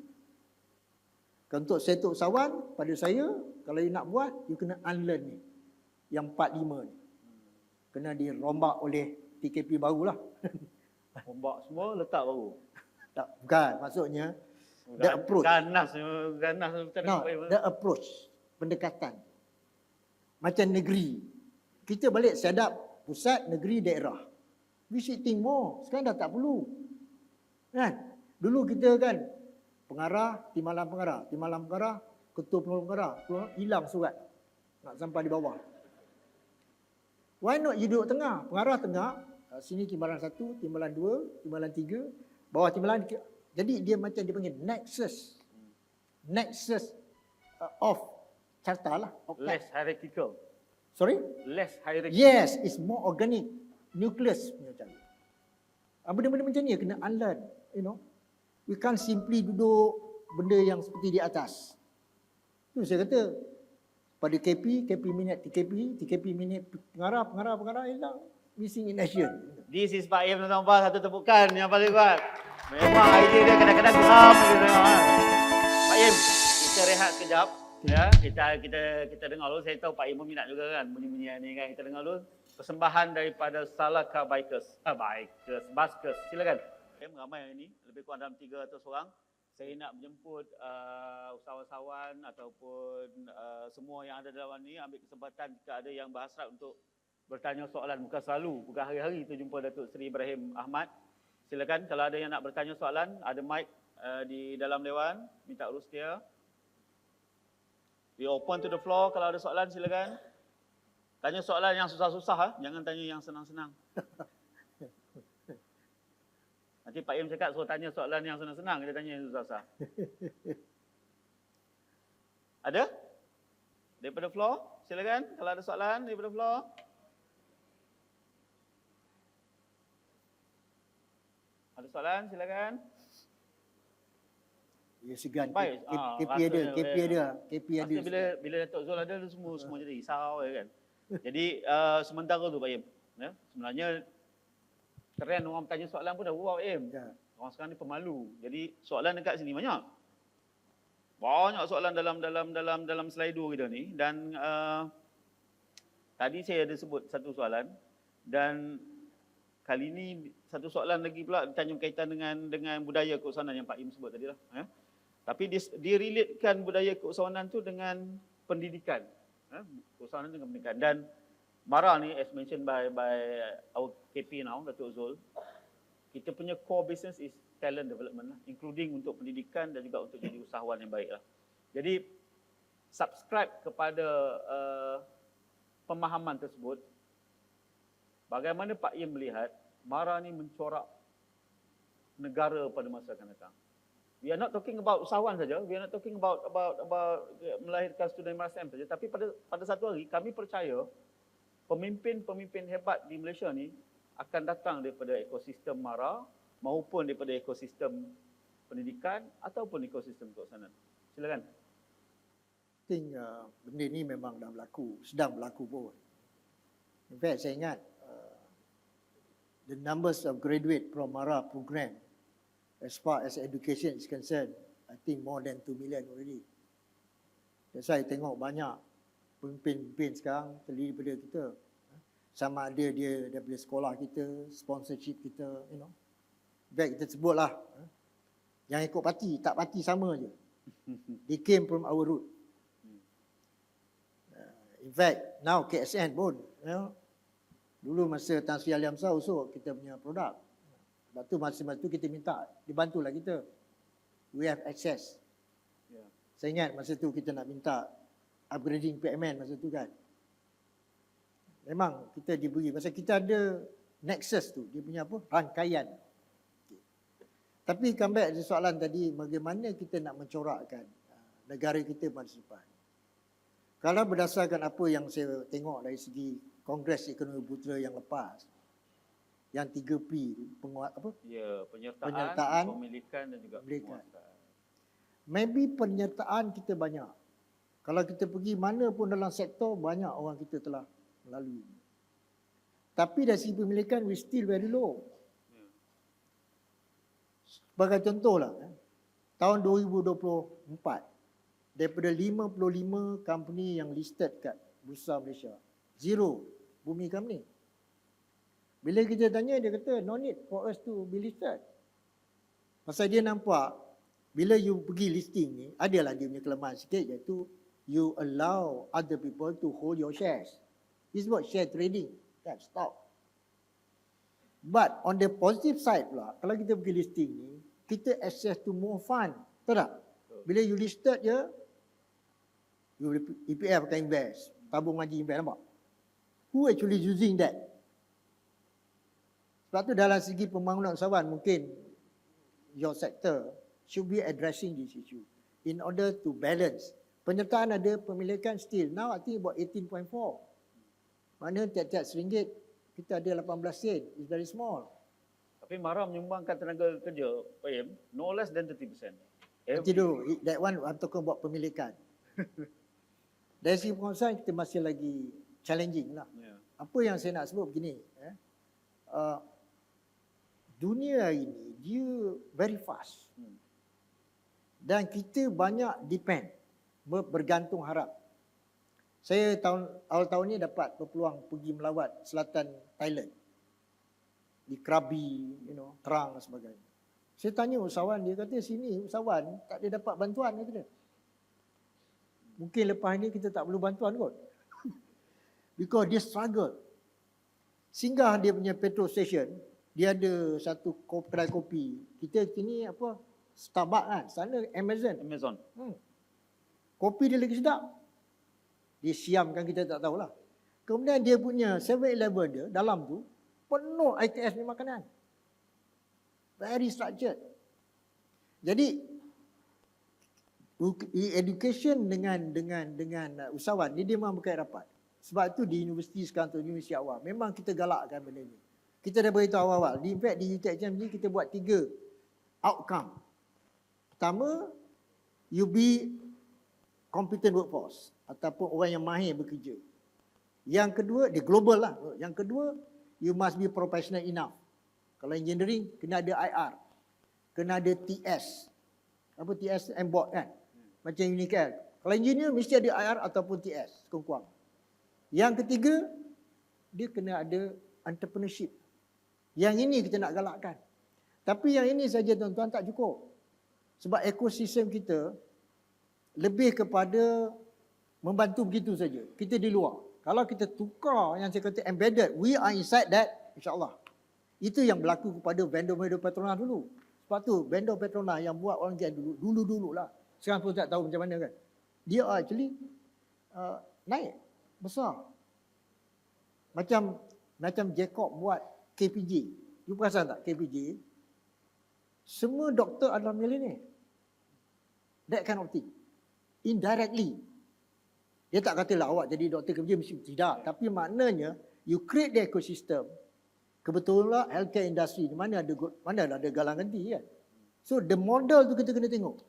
Untuk set usahawan, pada saya, kalau you nak buat, you kena unlearn ni. Yang 4-5 ni. Kena dirombak oleh TKP barulah. Rombak semua, letak baru. Tak, bukan, maksudnya, the approach. Ganas. No, the approach, pendekatan. Macam negeri. Kita balik set up pusat, negeri, daerah. We should think more. Sekarang dah tak perlu. Kan? Dulu kita kan pengarah, timbalan pengarah, ketua pengarah, hilang surat nak sampai di bawah. Why not you duduk tengah? Pengarah tengah, sini timbalan 1, timbalan 2, timbalan 3, bawah timbalan. Jadi dia macam dia panggil nexus of carta lah. Less hierarchical. Sorry? Less hierarchical. Yes, it's more organic. Nucleus punya cara. Benda-benda macam ni kena unlearn, you know. We can't simply duduk benda yang seperti di atas. Tu saya kata pada KP minit TKP minit pengarah hilang. Missing in action. This is Pak Im tuan-tuan, satu tepukan yang paling kuat. Memang idea dia kadang-kadang geram kita tengok. Pak Im, kita rehat sekejap. Ya, kita dengar dulu. Saya tahu Pak Im minat juga kan bunyi-bunyian ni kan. Kita dengar dulu persembahan daripada Salaka Buskers. Silakan. Ramai yang ini, lebih kurang dalam 300 orang. Saya nak menjemput usahawan-usahawan ataupun semua yang ada dalam ni ambil kesempatan jika ada yang berhasrat untuk bertanya soalan. Bukan hari-hari tu jumpa Datuk Seri Ibrahim Ahmad. Silakan kalau ada yang nak bertanya soalan, ada mic di dalam dewan, minta urus dia. We open to the floor, kalau ada soalan silakan. Tanya soalan yang susah-susah, jangan tanya yang senang-senang. Nanti Pak Im cakap suruh tanya soalan yang senang-senang, kita tanya yang susah-susah. Ada? Daripada floor, silakan. Kalau ada soalan daripada floor. Ada soalan, silakan. Ya segan. Baik. KP ada. Bila Datuk Zul ada, semua jadi risau kan. Jadi sementara tu Pak Im, ya, sebenarnya trend orang bertanya soalan pun dah wow Im. Ya. Orang sekarang ni pemalu. Jadi soalan dekat sini banyak. Banyak soalan dalam slido kita ni dan tadi saya ada sebut satu soalan dan kali ni satu soalan lagi pula ditanya berkaitan dengan budaya keusahawanan yang Pak Im sebut tadi lah. Ya. Tapi dia relatekan budaya keusahawanan tu dengan pendidikan. Keusahawanan dengan pendidikan. Dan Mara ni, as mentioned by our KP now, Datuk Zul, kita punya core business is talent development lah, including untuk pendidikan dan juga untuk jadi usahawan yang baik lah. Jadi, subscribe kepada pemahaman tersebut. Bagaimana Pak Im melihat Mara ni mencorak negara pada masa akan datang. We are not talking about usahawan saja. We are not talking about melahirkan student MRSM saja. Tapi pada satu hari kami percaya pemimpin-pemimpin hebat di Malaysia ni akan datang daripada ekosistem Mara maupun daripada ekosistem pendidikan ataupun ekosistem keusahawanan. Silakan. I think benda ni memang dah berlaku, sedang berlaku pun. In fact, saya ingat the numbers of graduate from Mara program as far as education is concerned, I think more than 2 million already. That's why tengok banyak pemimpin-pemimpin sekarang terdiri daripada kita. Sama ada dia daripada sekolah kita, sponsorship kita, you know. In fact, kita sebutlah, yang ikut parti, tak parti sama je. They came from our root. In fact, now KSN pun, you know, dulu masa Tan Sri Ali Hamzah usuk kita punya produk. Sebab tu masa-masa tu kita minta, dibantulah kita. We have access. Yeah. Saya ingat masa tu kita nak minta upgrading PMN masa tu kan. Memang kita diberi, pasal kita ada nexus tu, dia punya apa? Rangkaian. Okay. Tapi come back soalan tadi, bagaimana kita nak mencorakkan negara kita masa depan. Kalau berdasarkan apa yang saya tengok dari segi Kongres Ekonomi Putera yang lepas, yang 3P tu, Ya, penyertaan, pemilikan dan juga penguasaan. Maybe penyertaan kita banyak. Kalau kita pergi mana pun dalam sektor, banyak orang kita telah melalui. Tapi dari segi pemilikan, we still very low. Sebagai contohlah, tahun 2024, daripada 55 company yang listed kat Bursa Malaysia, 0 bumi company. Bila kita tanya, dia kata, no need for us to be listed. Pasal dia nampak, bila you pergi listing ni, adalah dia punya kelemahan sikit, iaitu you allow other people to hold your shares. It's about share trading. Kan, stop. But on the positive side pula, kalau kita pergi listing ni, kita access to more fund. Betul tak? Bila you listed je, EPF akan invest, tabung haji invest, nampak? Who actually using that? Sebab tu dalam segi pembangunan usahawan, mungkin your sector should be addressing this issue in order to balance. Penyertaan ada, pemilikan still. Now I think about 18.4. Mana tiap-tiap RM1 kita ada 18 sen. It's very small. Tapi MARA menyumbangkan tenaga kerja, Pak Im, no less than 30%. Nanti dulu, that one I'm talking about pemilikan. Dari segi penguasaan kita masih lagi challenging lah. Yeah. Apa yang saya nak sebut begini, dunia ini dia very fast. Dan kita banyak depend, bergantung harap. Saya awal tahun ni dapat berpeluang pergi melawat selatan Thailand. Di Krabi, Terang dan sebagainya. Saya tanya usahawan, dia kata sini usahawan tak ada dapat bantuan, kata dia. Mungkin lepas ni kita tak perlu bantuan kot. Because dia struggle. Singgah dia punya petrol station, dia ada satu kedai kopi. Kita sini apa? Starbucks kan, sana Amazon. Kopi dia lagi sedap. Dia siamkan kita tak tahulah. Kemudian dia punya 7-Eleven dia dalam tu penuh ITS punya makanan. Very structured. Jadi education dengan usahawan ni dia memang berkait rapat. Sebab tu di universiti sekarang tu, universiti awam, memang kita galakkan benda ni. Kita dah beritahu awal-awal. In fact di UTHM ni kita buat 3 outcome. Pertama, you be competent workforce ataupun orang yang mahir bekerja. Yang kedua, dia global lah. Yang kedua, you must be professional enough. Kalau engineering, kena ada IR. Kena ada TS. Apa TS? M-Board kan? Macam Unicare. Kalau engineer, mesti ada IR ataupun TS. Kurang-kurang. Yang ketiga, dia kena ada entrepreneurship. Yang ini kita nak galakkan. Tapi yang ini saja tuan-tuan tak cukup. Sebab ekosistem kita lebih kepada membantu begitu saja. Kita di luar. Kalau kita tukar yang saya kata embedded, we are inside that, insyaAllah. Itu yang berlaku kepada vendor-vendor Petronas dulu. Sebab tu vendor Petronas yang buat orang gen dulu lah. Sekarang pun tak tahu macam mana kan. Dia actually naik, besar. Macam Jacob buat KPJ. You perasan tak KPJ? Semua doktor adalah millionaire. That kind of thing. Indirectly. Dia tak katalah awak jadi doktor KPJ mesti tidak. Tapi maknanya you create the ecosystem. Kebetulan healthcare industry di mana ada galang ganti kan. So the model tu kita kena tengok.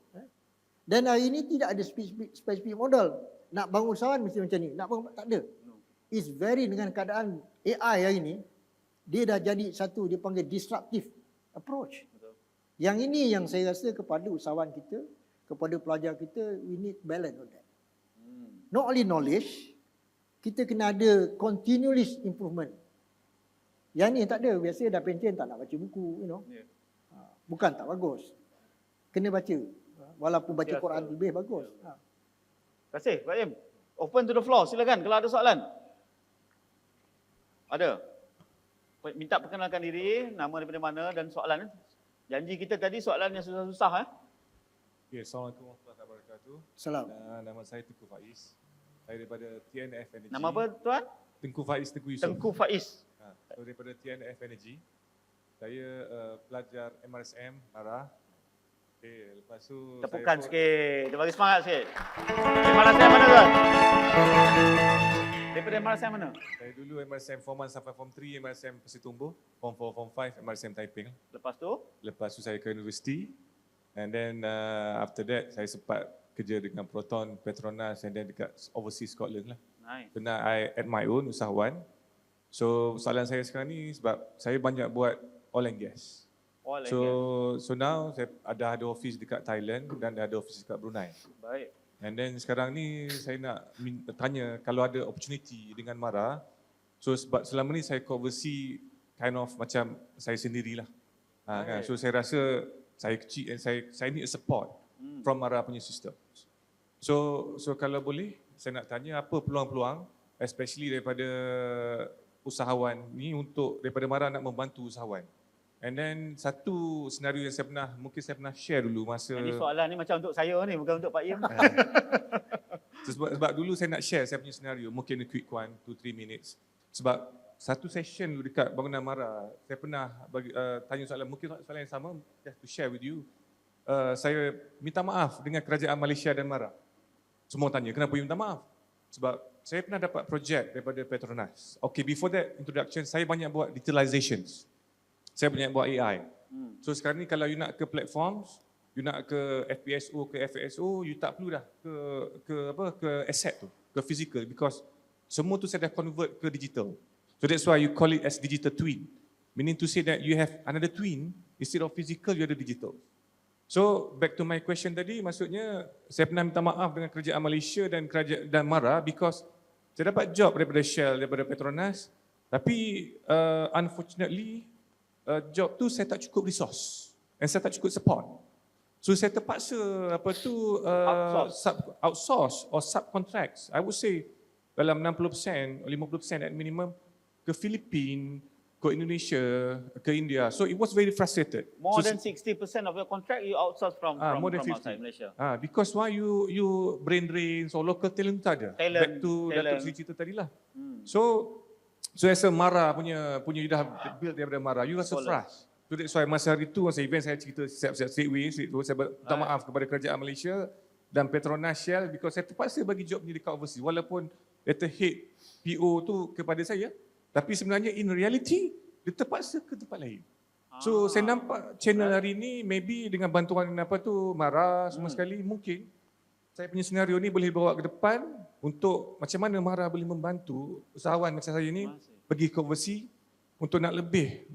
Dan hari ini tidak ada spesifik model. Nak bangun usahawan mesti macam ni. Nak bangun tak ada. It's very dengan keadaan AI hari ini, dia dah jadi satu, dia panggil disruptive approach. Betul. Yang ini yang saya rasa kepada usahawan kita, kepada pelajar kita, we need balance on that. Not only knowledge, kita kena ada continuous improvement. Yang ni tak ada. Biasa dah pension tak nak baca buku, Yeah. Bukan tak bagus. Kena baca. Walaupun baca Quran lebih bagus. Terima kasih, Pak Im. Open to the floor. Silakan kalau ada soalan. Ada. Minta perkenalkan diri, nama daripada mana dan soalan. Janji kita tadi soalan yang susah-susah. Okay, Assalamualaikum warahmatullahi wabarakatuh. Salam. Nama saya Tengku Faiz. Saya daripada TNF Energy. Nama apa tuan? Tengku Faiz Tengku Yusof. Tengku Faiz. So daripada TNF Energy. Saya pelajar MRSM MARA. Okay, lepas tu tepukan sikit. Dia bagi semangat sikit. MRSM mana tuan? Daripada MRSM mana? Saya dulu MRSM Form 1 sampai Form 3, MRSM Persitumbuh. Form 4, Form 5, MRSM Taiping. Lepas tu saya ke universiti. And then after that, saya sempat kerja dengan Proton, Petronas and then dekat overseas Scotland lah. Nice. Kena I at my own, usahawan. So soalan saya sekarang ni sebab saya banyak buat oil and gas. So now saya ada office dekat Thailand dan ada office dekat Brunei. Baik. And then sekarang ni saya nak tanya kalau ada opportunity dengan MARA. So sebab selama ni saya oversee kind of macam saya sendirilah. Kan? So saya rasa saya kecil and saya need a support from MARA punya sistem. So kalau boleh saya nak tanya apa peluang-peluang especially daripada usahawan ni untuk daripada Mara nak membantu usahawan. And then satu senario yang mungkin saya pernah share dulu masa Ini soalan ni macam untuk saya ni, bukan untuk Pak Im. sebab dulu saya nak share saya punya senario, mungkin a quick one, 2-3 minutes. Sebab satu session dulu dekat bangunan Mara, saya pernah tanya soalan, mungkin soalan yang sama, just to share with you. Saya minta maaf dengan kerajaan Malaysia dan Mara. Semua tanya, kenapa you minta maaf? Sebab saya pernah dapat projek daripada Petronas. Okay, before that introduction, saya banyak buat digitalizations. Saya banyak buat AI. So sekarang ni kalau you nak ke platforms, you nak ke FPSO, ke FSO, you tak perlu dah ke asset tu, ke physical, because semua tu saya dah convert ke digital. So that's why you call it as digital twin. Meaning to say that you have another twin, instead of physical, you ada digital. So back to my question tadi, maksudnya saya pernah minta maaf dengan kerajaan Malaysia dan Mara because saya dapat job daripada Shell, daripada Petronas, tapi unfortunately job tu saya tak cukup resource dan saya tak cukup support. So saya terpaksa outsource or subcontracts. I would say dalam 60%, 50% at minimum ke Filipina, ke Indonesia, ke India. So it was very frustrated. More than 60% of your contract you outsource from more than outside 50. Malaysia. Because why you brain drains or local talent tak ada. Back to Datuk Seri cerita tadi lah. So as a Mara punya you dah build daripada Mara, you rasa frust. So that's why masa hari tu, masa event saya cerita siap-siap straight away, saya minta maaf kepada kerajaan Malaysia dan Petronas Shell because saya terpaksa bagi job ni dekat overseas. Walaupun letterhead PO tu kepada saya, tapi sebenarnya in reality, dia terpaksa ke tempat lain. So saya nampak channel hari ni maybe dengan bantuan Mara semua sekali, mungkin saya punya senario ni boleh bawa ke depan untuk macam mana Mara boleh membantu usahawan macam saya ni pergi ke overseas untuk nak lebih,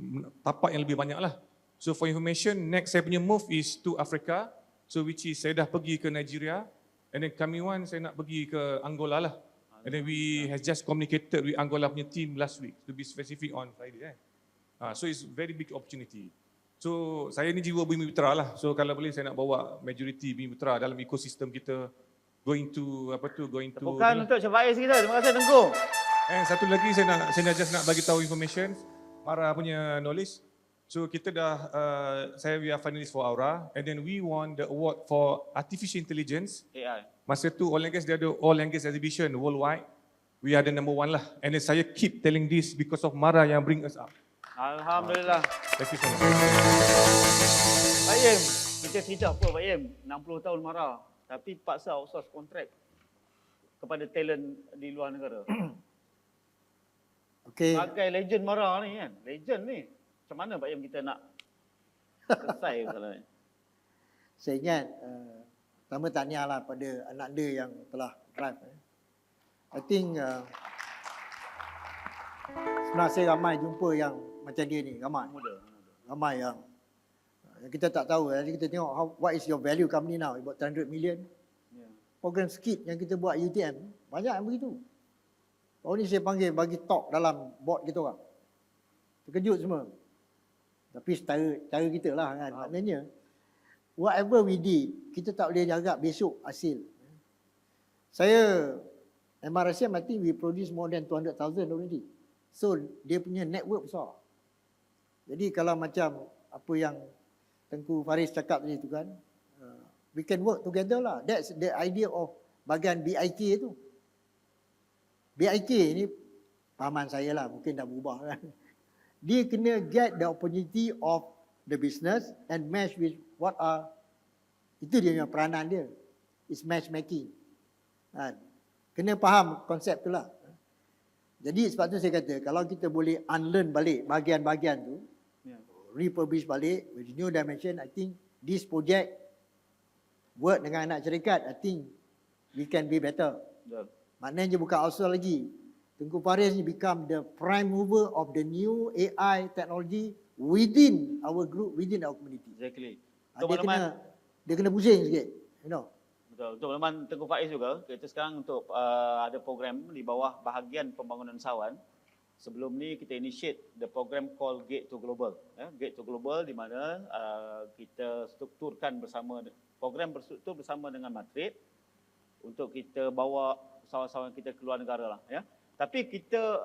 tapak yang lebih banyak lah. So for information, next saya punya move is to Africa. So which is saya dah pergi ke Nigeria and then coming one saya nak pergi ke Angola lah. And then we has just communicated with Angola punya team last week to be specific on Friday. So it's very big opportunity. So saya ni jiwa Bumi Putra lah. So kalau boleh saya nak bawa majority Bumi Putra dalam ekosistem kita going to Bukan untuk Syed Faiz kita. Terima kasih Tengku. Satu lagi saya nak just nak bagi tahu information Mara punya knowledge. So kita dah we are finalist for Aura and then we won the award for artificial intelligence. AI. Masa tu Oil and Gas dia ada Oil and Gas exhibition worldwide. We are the number one lah. And then saya keep telling this because of Mara yang bring us up. Alhamdulillah. Thank you so much. Pak Im, kita cerita apa Pak Im? 60 tahun Mara, tapi paksa outsource kontrak kepada talent di luar negara. Okey. Sebagai legend Mara ni kan, legend ni. Macam mana Pak Im kita nak selesai masalah ni? Saya ingat pertama tahniah lah pada anak dia yang telah drive. I think sebenarnya saya ramai jumpa yang macam dia ni, ramai yang kita tak tahu. Jadi kita tengok what is your value company now, about 300 million. Program skit yang kita buat UTM, banyak yang begitu. Baru ni saya panggil bagi talk dalam board kita orang. Terkejut semua. Tapi cara kita lah kan. Maknanya, whatever we did, kita tak boleh jaga besok hasil. Saya, MRSM, I think we produce more than 200,000 already. So, dia punya network besar. Jadi kalau macam apa yang Tengku Faris cakap tadi tu kan, we can work together lah. That's the idea of bahagian BIK tu. BIK ni, pahaman saya lah, mungkin dah berubah kan. Dia kena get the opportunity of the business and match with what are, itu dia punya peranan dia. It's matchmaking. Kena faham konsep tu lah. Jadi sebab tu saya kata, kalau kita boleh unlearn balik bahagian-bahagian tu, refurbish balik with new dimension, I think this project work dengan anak syarikat, I think we can be better. Maknanya bukan outsource lagi. Tengku Faris ni become the prime mover of the new AI technology within our group, within our community. Exactly. Dia kena pusing sikit, you know. Betul. Untuk makluman Tengku Faiz juga, kita sekarang untuk ada program di bawah bahagian pembangunan usahawan. Sebelum ni kita initiate the program called Gate to Global. Gate to Global di mana kita strukturkan bersama, program berstruktur bersama dengan Matrix untuk kita bawa usahawan-usahawan kita keluar negara lah. Ya. Tapi kita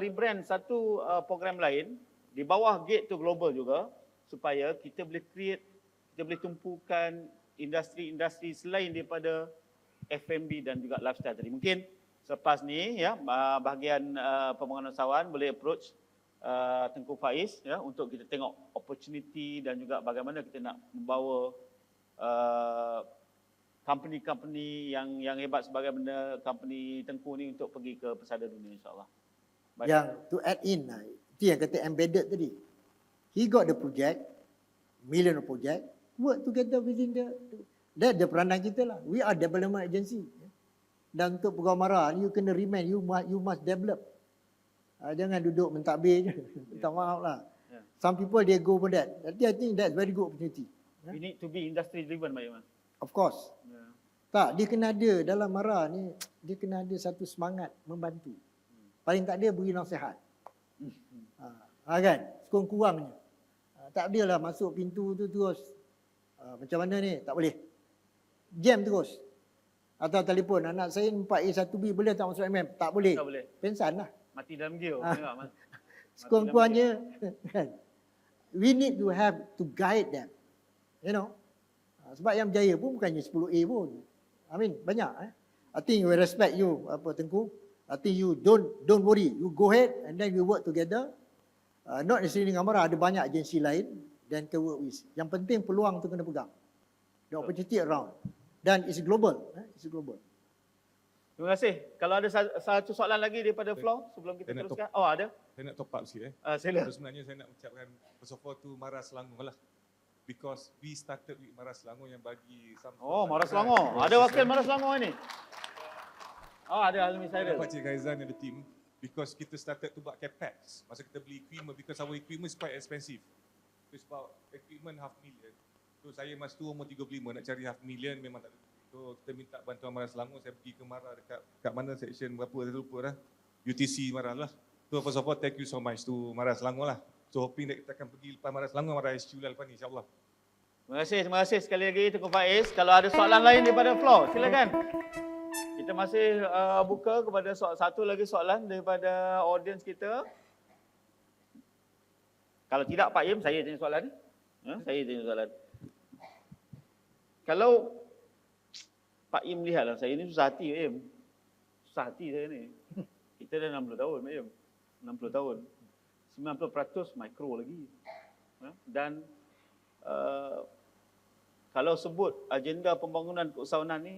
rebrand satu program lain di bawah Gate to Global juga supaya kita boleh kita boleh tumpukan industri-industri selain daripada F&B dan juga lifestyle tadi. Mungkin selepas ni ya bahagian pembangunan usahawan boleh approach Tengku Faiz ya untuk kita tengok opportunity dan juga bagaimana kita nak membawa company-company yang hebat sebagai benda company Tengku ni untuk pergi ke pesada dunia insya-Allah. Yang to add in, itu yang kata embedded tadi. He got the project, million project, work together within the peranan kita lah. We are development agency. Dan untuk Pegawai Mara, you kena remain, you must develop. Jangan duduk mentadbir je. Minta maaf lah. Yeah. Some people they go for that. Tapi I think that's very good opportunity. We need to be industry driven, Pak Iman. Of course. Yeah. Tak, dia kena ada dalam Mara ni, dia kena ada satu semangat membantu. Paling tak dia beri nasihat. Kan? Sekurang-kurangnya. Tak dia lah masuk pintu tu terus. Macam mana ni? Tak boleh. Jam terus. Atau telefon, anak saya 4A1B boleh tak masuk MM? Tak boleh. Tak boleh. Pensan lah. Mati dalam gear. Sekurang-kurangnya, kan? We need to have to guide them. You know. Sebab yang berjaya pun bukannya 10A pun. I mean, banyak. I think we respect you, Tengku. I think you don't worry. You go ahead and then we work together. Not necessarily dengan Mara, ada banyak agensi lain dan ke work with. Yang penting peluang tu kena pegang. The opportunity around. Dan it's global. It's global. Terima kasih. Kalau ada satu soalan lagi daripada floor sebelum kita teruskan. Oh, ada? Saya nak top up sikit. Sila. Sebenarnya saya nak ucapkan first of all tu Mara Selangor lah. Because we started with Mara Selangor yang bagi some. Oh, Mara Selangor. Ada wakil Mara Selangor ni. Oh, ada Almi Sairil. Pakcik Gaizan and the team. Because kita started to buat capex. Masa kita beli equipment, because our equipment is quite expensive. It's about equipment $500,000. So saya masa tu umur 35, nak cari $500,000 memang tak ada. So kita minta bantuan Mara Selangor, saya pergi ke Mara dekat mana section berapa, saya lupa dah. UTC Mara lah. So first of all, thank you so much to Mara Selangor lah. So hoping that kita akan pergi lepas Mara Selangor, Mara SQ lah lepas ni insyaAllah. Terima kasih sekali lagi Tengku Faiz. Kalau ada soalan lain daripada floor, silakan. Kita masih buka kepada satu lagi soalan daripada audience kita. Kalau tidak Pak Im, saya tanya soalan ni. Saya tanya soalan. Kalau Pak Im lihatlah, saya ni susah hati Pak Im. Susah hati saya ni. Kita dah 60 tahun Pak Im. 60 tahun. 90% mikro lagi. Dan kalau sebut agenda pembangunan keusahawanan ni,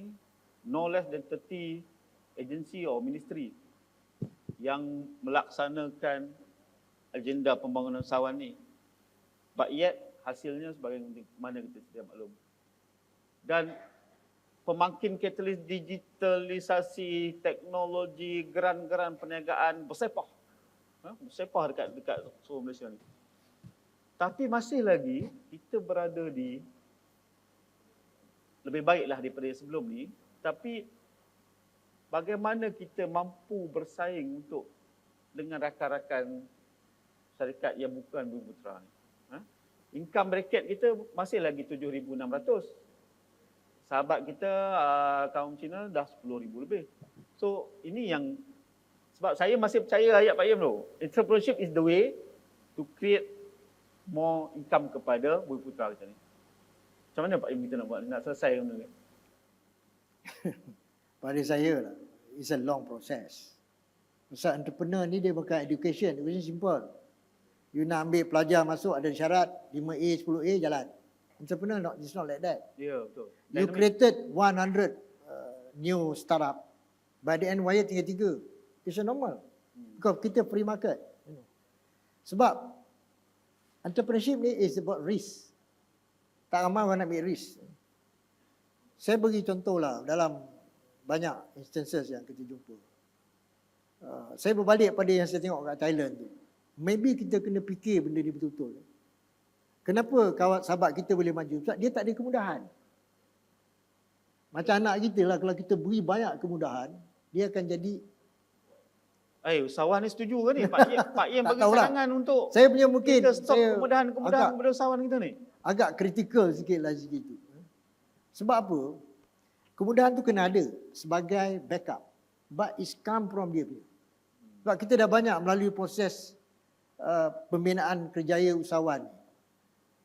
no less than 30 agensi or ministry yang melaksanakan agenda pembangunan usahawan ni. But yet, hasilnya sebagaimana kita sedia maklum. Dan pemangkin katalis digitalisasi, teknologi, geran-geran perniagaan bersepah. Bersepah dekat seluruh Malaysia ni. Tapi masih lagi kita berada di lebih baiklah daripada sebelum ni, tapi bagaimana kita mampu bersaing untuk dengan rakan-rakan syarikat yang bukan Bumiputera ni. Income bracket kita masih lagi 7,600. Sahabat kita kaum Cina dah 10,000 lebih. So ini yang sebab saya masih percaya ayat Pak Im tu. Entrepreneurship is the way to create more income kepada Bumiputera kita ni. Macam mana Pak Im kita nak buat, nak selesai benda ni? Pada saya lah, it's a long process. Pasal entrepreneur ni dia bukan education, education simple. You nak ambil pelajar masuk ada syarat 5A, 10A jalan. Entrepreneur it's not like that. Ya, betul. You created 100 new startup. By the end wire tinggal 3. It's normal. Because kita free market. Sebab entrepreneurship ni is about risk. Tak ramai orang nak ambil risk. Saya bagi contoh lah dalam banyak instances yang kita jumpa. Saya berbalik pada yang saya tengok kat Thailand tu. Maybe kita kena fikir benda ni betul-betul. Kenapa kawan sahabat kita boleh maju? Sebab dia tak ada kemudahan. Macam anak kita lah, kalau kita beri banyak kemudahan, dia akan jadi... usahawan ni setuju ke ni? Pak Im bagi sarangan untuk saya punya mungkin kita stop kemudahan-kemudahan kepada usahawan kita ni. Agak kritikal sikit lah segitu. Sebab apa? Kemudahan tu kena ada sebagai backup. But it's come from dia punya. Sebab kita dah banyak melalui proses pembinaan kerjaya usahawan.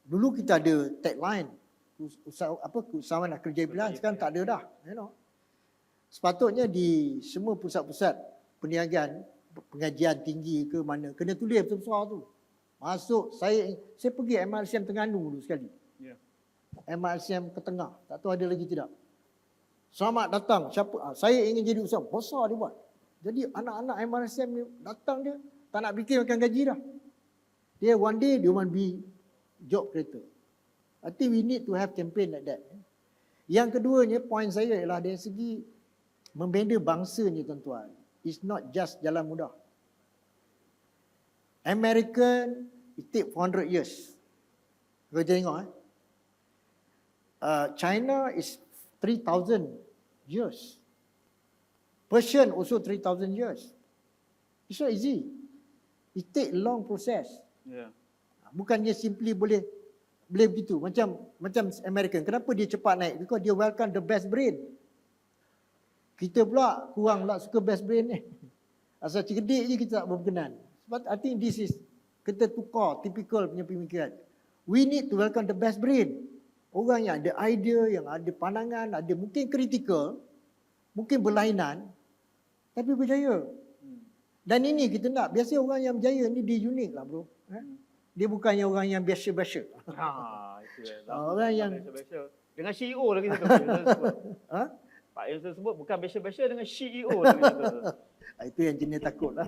Dulu kita ada tagline, usahawan nak kerja pilihan, sekarang tak ada dah. Sepatutnya di semua pusat-pusat perniagaan, pengajian tinggi ke mana, kena tulis besar-besar tu. Masuk, saya pergi MRCM Terengganu dulu sekali. MRCM ke Tengah, tak tahu ada lagi tidak. Selamat datang, saya ingin jadi usahawan, besar dia buat. Jadi anak-anak MRCM ni datang dia, tak nak fikir makan gaji dah. Dia one day, dia want be job creator. I think we need to have campaign like that. Yang keduanya, point saya ialah dari segi membina bangsanya tuan-tuan. It's not just jalan mudah. American, it take 400 years. Kita tengok. China is 3,000 years. Persian also 3,000 years. It's not easy. It take long process. Bukannya simply boleh begitu. Macam American. Kenapa dia cepat naik? Because dia welcome the best brain. Kita pula kurang lah suka best brain ni. Asal cerdik je kita tak berkenan. Sebab I think this is, kita tukar typical punya pemikiran. We need to welcome the best brain. Orang yang ada idea, yang ada pandangan, ada mungkin kritikal, mungkin berlainan, tapi berjaya. Dan ini kita nak, biasa orang yang berjaya ni dia unik lah bro. Dia bukannya orang yang biasa-biasa. Orang yang biasa-biasa. Dengan CEO lagi satu. Pak Im sebut bukan biasa-biasa, dengan CEO lagi satu. Itu yang jenis takut lah.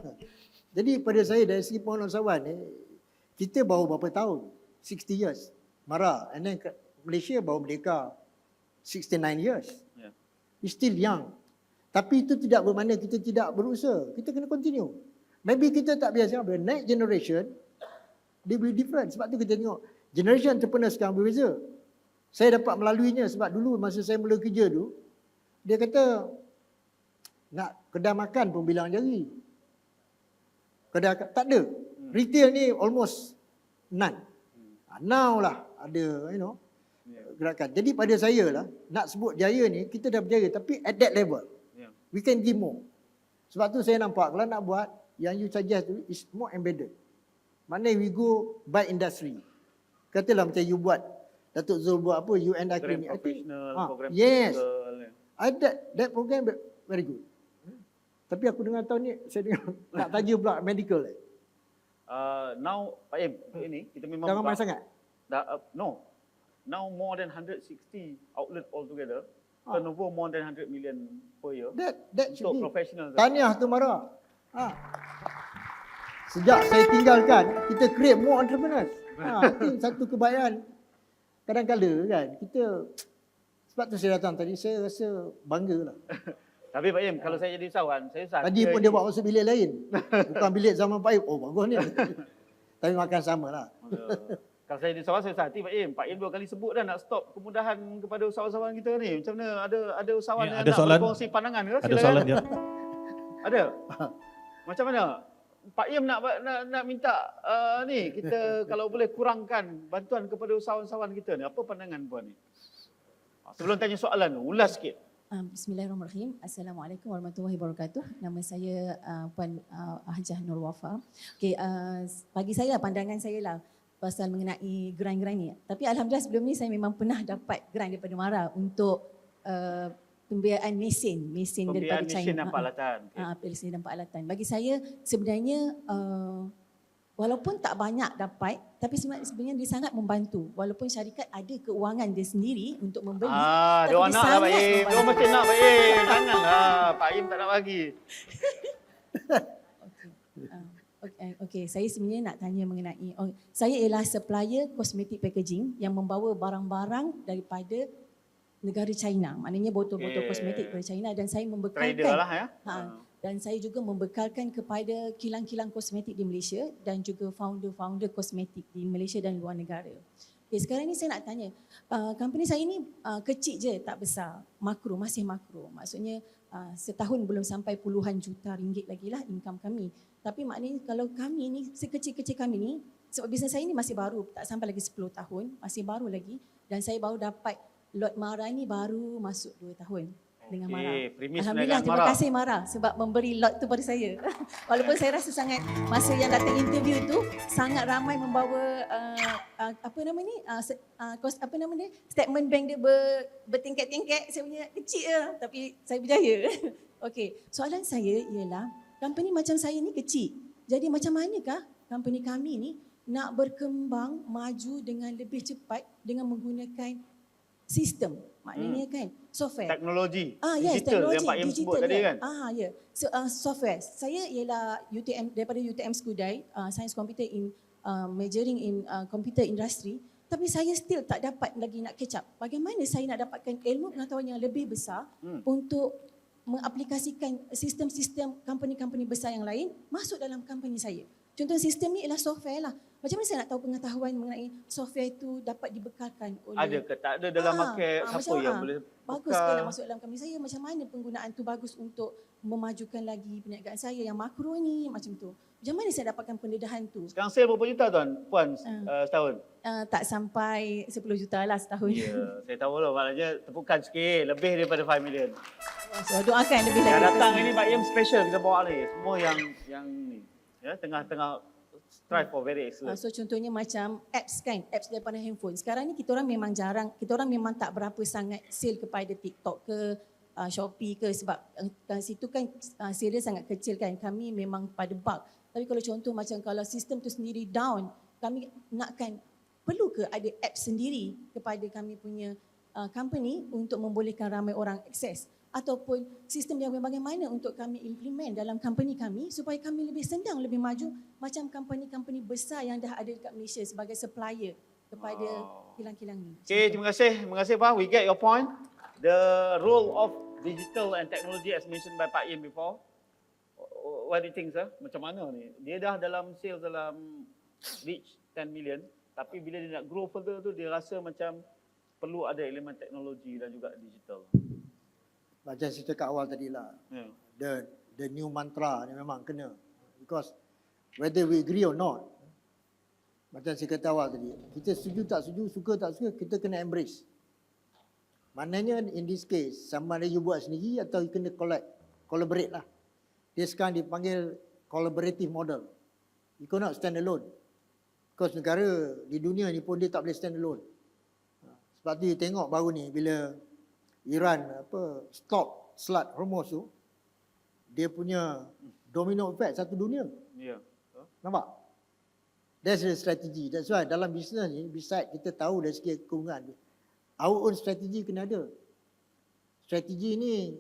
Jadi pada saya dari segi pengenalan usahawan ni, kita baru berapa tahun? 60 years. Mara. And then Malaysia baru merdeka 69 years. It's still young. Tapi itu tidak bermakna kita tidak berusaha. Kita kena continue. Maybe kita tak biasa, but next generation, they will different. Sebab tu kita tengok, generation entrepreneur sekarang berbeza. Saya dapat melaluinya sebab dulu masa saya mula kerja tu, dia kata, nak kedai makan pun bilang jari. Kedai tak ada. Retail ni almost none. Now lah ada, gerakan. Jadi pada saya lah, nak sebut jaya ni, kita dah berjaya. Tapi at that level, we can give more. Sebab tu saya nampak, kalau nak buat, yang you suggest tu is more embedded. Maknanya we go by industry. Katalah macam you buat, Datuk Zul buat apa, UN Akrim ni. Program yes. That program very good. Tapi aku dengar tahun ni, saya dengar nak taja pula medical. Now, Pak Im, ini kita memang Jangan ramai sangat? No. Now more than 160 outlet altogether. Turnover more than 100 million per year. That should untuk be. professional. Tahniah tu Mara. Sejak saya tinggalkan, kita create more entrepreneurs. I think satu kebaikan. Kadang-kadang kan, kita, sebab tu saya datang tadi, saya rasa bangga lah. Tapi Pak Im, kalau saya jadi usahawan, saya rasa Tadi pun dia bawa masuk bilik lain. Bukan bilik zaman Pak Im. Oh bagus ni. Tapi makan sama lah. Kalau saya jadi usahawan, saya rasa Pak Im. Pak Im 2 kali sebut dah nak stop kemudahan kepada usahawan-usahawan kita ni. Macam mana? Ada usahawan yang nak berkongsi pandangan ke? Ada soalan dia. Ada? Macam mana? Pak Im nak minta ni, kita kalau boleh kurangkan bantuan kepada usahawan-usahawan kita ni. Apa pandangan puan ni? Sebelum tanya soalan, ulas sikit. Bismillahirrahmanirrahim. Assalamualaikum warahmatullahi wabarakatuh. Nama saya Puan Hajah Nur Wafa. Okey, bagi saya pandangan saya lah pasal mengenai grant-grant ni. Tapi alhamdulillah sebelum ni saya memang pernah dapat grant daripada MARA untuk pembiayaan mesin daripada China. Mesin dan peralatan. Mesin dan peralatan. Bagi saya sebenarnya walaupun tak banyak dapat, tapi sebenarnya dia sangat membantu. Walaupun syarikat ada keuangan dia sendiri untuk membeli. Dia nak lah Pak Im. Dia mesti nak Pak Im. Janganlah. Pak Im tak nak bagi. Okey, saya sebenarnya nak tanya mengenai, saya ialah supplier cosmetic packaging yang membawa barang-barang daripada negara China. Maknanya botol-botol kosmetik dari China dan saya membekalkan. Trader lah ya. Dan saya juga membekalkan kepada kilang-kilang kosmetik di Malaysia dan juga founder-founder kosmetik di Malaysia dan luar negara. Okay, sekarang ni saya nak tanya, company saya ni kecil je, tak besar, makro, masih makro. Maksudnya setahun belum sampai puluhan juta ringgit lagi lah income kami. Tapi maknanya kalau kami ni, sekecil-kecil kami ni, sebab bisnes saya ni masih baru, tak sampai lagi 10 tahun, masih baru lagi. Dan saya baru dapat lot MARA ni baru masuk 2 tahun. dengan Mara. Premis Alhamdulillah, perniagaan terima Mara. kasih Mara sebab memberi lot tu pada saya. Walaupun saya rasa sangat masa yang datang interview tu sangat ramai membawa apa nama dia, statement bank dia bertingkat-tingkat, saya punya kecil je tapi saya berjaya. Okey, soalan saya ialah company macam saya ni kecil. Jadi macam manakah company kami ni nak berkembang maju dengan lebih cepat dengan menggunakan sistem, maknanya kan software. Teknologi, Yes, digital teknologi yang Pak Im digital, sebut tadi kan? Ya. So, software. Saya ialah daripada UTM Skudai, Science Computer in majoring in computer industry, tapi saya still tak dapat lagi nak catch up. Bagaimana saya nak dapatkan ilmu pengetahuan yang lebih besar untuk mengaplikasikan sistem-sistem company-company besar yang lain masuk dalam company saya. Contoh sistem ni ialah software lah. Macam mana saya nak tahu pengetahuan mengenai software itu dapat dibekalkan oleh... Ada ke tak ada dalam market siapa yang boleh bagus kan nak masuk dalam company saya, macam mana penggunaan tu bagus untuk memajukan lagi perniagaan saya yang makro ni, macam tu. Macam mana saya dapatkan pendedahan tu? Sekarang sale berapa juta tuan puan setahun? Tak sampai 10 juta lah setahun. Ya, saya tahu lah, maknanya tepukan sikit, lebih daripada 5 million. So, doakan lebih lagi. Yang datang ini Pak Im special kita bawa ni, semua yang ni, ya, tengah-tengah strive for very excellent. So contohnya macam apps kan, apps daripada handphone. Sekarang ni kita orang memang jarang, kita orang memang tak berapa sangat sale kepada TikTok ke Shopee ke, sebab situ kan sale dia sangat kecil kan. Kami memang pada bulk. Tapi kalau contoh macam kalau sistem tu sendiri down, kami nakkan perlu ke ada apps sendiri kepada kami punya company untuk membolehkan ramai orang akses, ataupun sistem yang bagaimana untuk kami implement dalam company kami supaya kami lebih senang, lebih maju macam company-company besar yang dah ada dekat Malaysia sebagai supplier kepada kilang-kilang ni. Okay, terima kasih Pak. We get your point. The role of digital and technology as mentioned by Pak Im before. What do you think, sir? Macam mana ni? Dia dah dalam sales dalam reach 10 million, tapi bila dia nak grow further tu dia rasa macam perlu ada elemen teknologi dan juga digital. Macam saya cakap awal tadi lah, the new mantra ni memang kena. Because whether we agree or not, macam saya kata awal tadi, kita setuju tak setuju, suka tak suka, kita kena embrace. Maknanya in this case, sama ada you buat sendiri atau you kena collaborate lah. Dia sekarang dipanggil collaborative model. You cannot stand alone. Because negara di dunia ni pun dia tak boleh stand alone. Sebab tu you tengok baru ni bila Iran stop Selat Hormuz tu, dia punya domino effect satu dunia. Ya. Nampak? That's the strategy. That's why dalam bisnes ni, besides kita tahu dari segi keunggulan, our own strategy kena ada. Strategi ni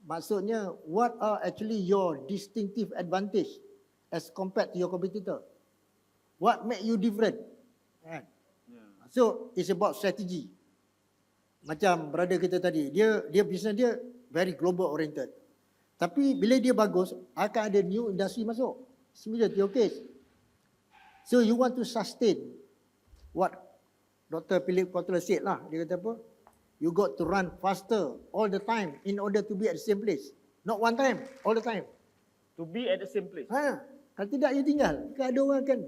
maksudnya what are actually your distinctive advantage as compared to your competitor? What make you different? Kan? So it's about strategy. Macam brother kita tadi, dia bisnes dia very global oriented. Tapi bila dia bagus, akan ada new industry masuk. Similar to your case. So you want to sustain what Dr. Philip Kotler said lah. Dia kata apa? You got to run faster all the time in order to be at the same place. Not one time, all the time. To be at the same place. Kalau tidak, you tinggal. Kan ada orang kan.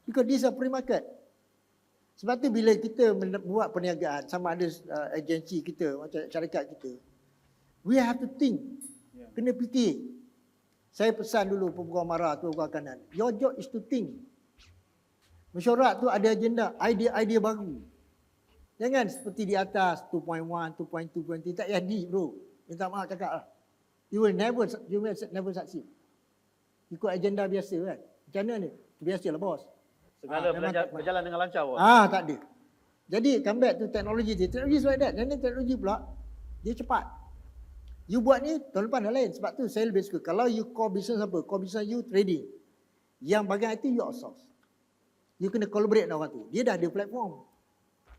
Because this is a free market. Sebab tu bila kita buat perniagaan, sama ada agensi kita, macam syarikat kita, we have to think. Kena fikir. Saya pesan dulu Pembukaan Mara tu kanan. Your job is to think. Mesyuarat tu ada agenda, idea-idea baru. Jangan seperti di atas 2.1, 2.2, 2.3. Tak jadi bro. Minta maaf cakap lah. You will never succeed. Ikut agenda biasa kan. Macam mana ni? Biasalah bos. Segala berjalan dengan lancar bos. Tak ada. Jadi come back to technology. Technology is like that. Dan teknologi pula, dia cepat. You buat ni, tahun depan dah lain. Sebab tu saya lebih suka. Kalau you core business apa? Core business you trading. Yang bagian IT you outsource. You kena collaborate dengan orang tu. Dia dah ada platform.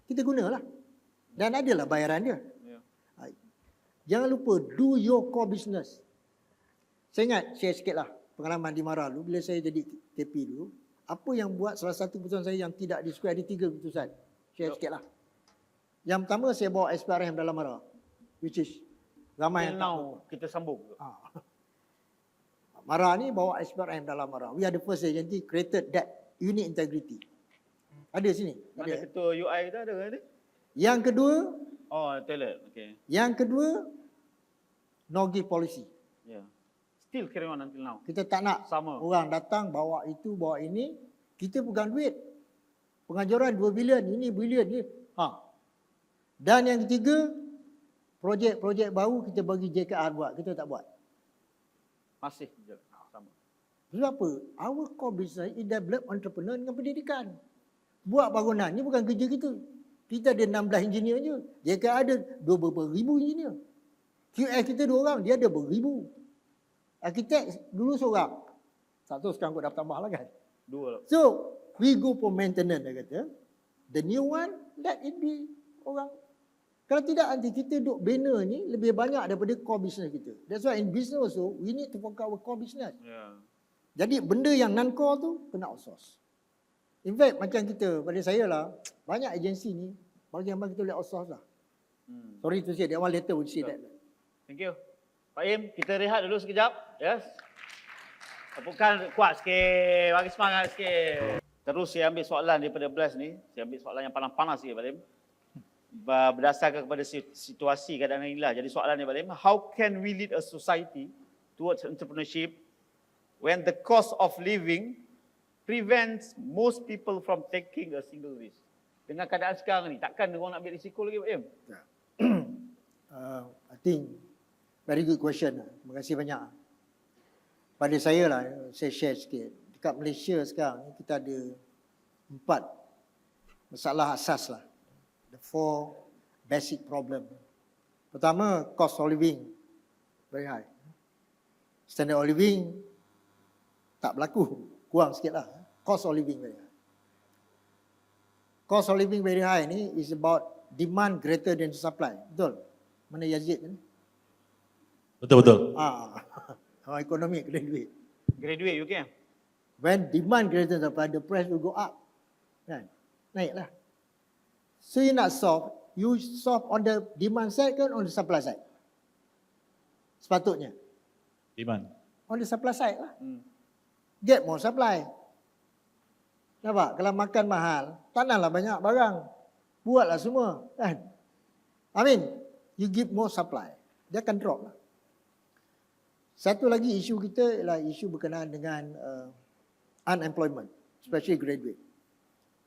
Kita gunalah. Dan adalah bayaran dia. Jangan lupa, do your core business. Saya ingat, share sikit lah pengalaman di Mara dulu. Bila saya jadi KP dulu, apa yang buat salah satu keputusan saya yang tidak disukai, ada 3 keputusan. Share sikit lah. Yang pertama, saya bawa SPRM dalam Mara. Which is ramai yang now kita sambung. Mara ni bawa SPRM dalam Mara. We are the first agency created that unit integrity. Ada sini. Mana ketua UI tu ada kan ni? Yang kedua, Oh, toilet. Okay. Yang kedua, no give policy. Yeah. Still carry on until now. Kita tak nak Sama. orang datang bawa itu, bawa ini. Kita pegang duit. Pengajuran 2 bilion, ini bilion. Ini. Dan yang ketiga, projek-projek baru kita bagi JKR buat. Kita tak buat. Masih je. Sama. Sebab apa? Our core business is develop entrepreneur dengan pendidikan. Buat bangunan ni bukan kerja kita. Kita ada 16 engineer je. JKR ada 2,000 engineer. QS kita 2 orang, dia ada beribu. Arkitek dulu seorang. Tak tahu sekarang kau dah tambah lah kan. 2 lah. So, we go for maintenance, dia kata. The new one, let it be orang. Kalau tidak, nanti kita duk bina ni lebih banyak daripada core business kita. That's why in business also, we need to focus our core business. Yeah. Jadi, benda yang non-core tu, kena outsource. In fact, macam kita, pada saya lah, banyak agensi ni, bagian-bagian kita boleh outsource lah. Sorry to say, that one later we'll say that. Thank you. Pak Im, kita rehat dulu sekejap. Yes. Tepukan kuat sikit, bagi semangat sikit. Terus saya ambil soalan daripada Blast ni. Saya ambil soalan yang panas-panas sikit, Pak Im. Berdasarkan kepada situasi keadaan inilah. Jadi soalan ni, Pak Im, how can we lead a society towards entrepreneurship when the cost of living prevents most people from taking a single risk? Dengan keadaan sekarang ni, takkan orang nak ambil risiko lagi, Pak Im? I think very good question. Terima kasih banyak. Pada saya lah, saya share sikit. Dekat Malaysia sekarang, kita ada 4 masalah asas lah. The 4 basic problem. Pertama, cost of living very high. Standard of living tak berlaku, kurang sikit lah. Cost of living very high. Cost of living very high ni is about demand greater than supply. Betul? Mana Yazid ni? Betul-betul. Orang ekonomi kena duit. Graduate, you can? When demand greater than supply, the price will go up. Kan? Naiklah. So you nak solve, you solve on the demand side kan on the supply side? Sepatutnya. Demand. On the supply side lah. Get more supply. Nampak? Kalau makan mahal, tanamlah banyak barang. Buatlah semua. Kan? I mean, you give more supply. Dia akan drop lah. Satu lagi isu kita ialah isu berkenaan dengan unemployment, especially graduate.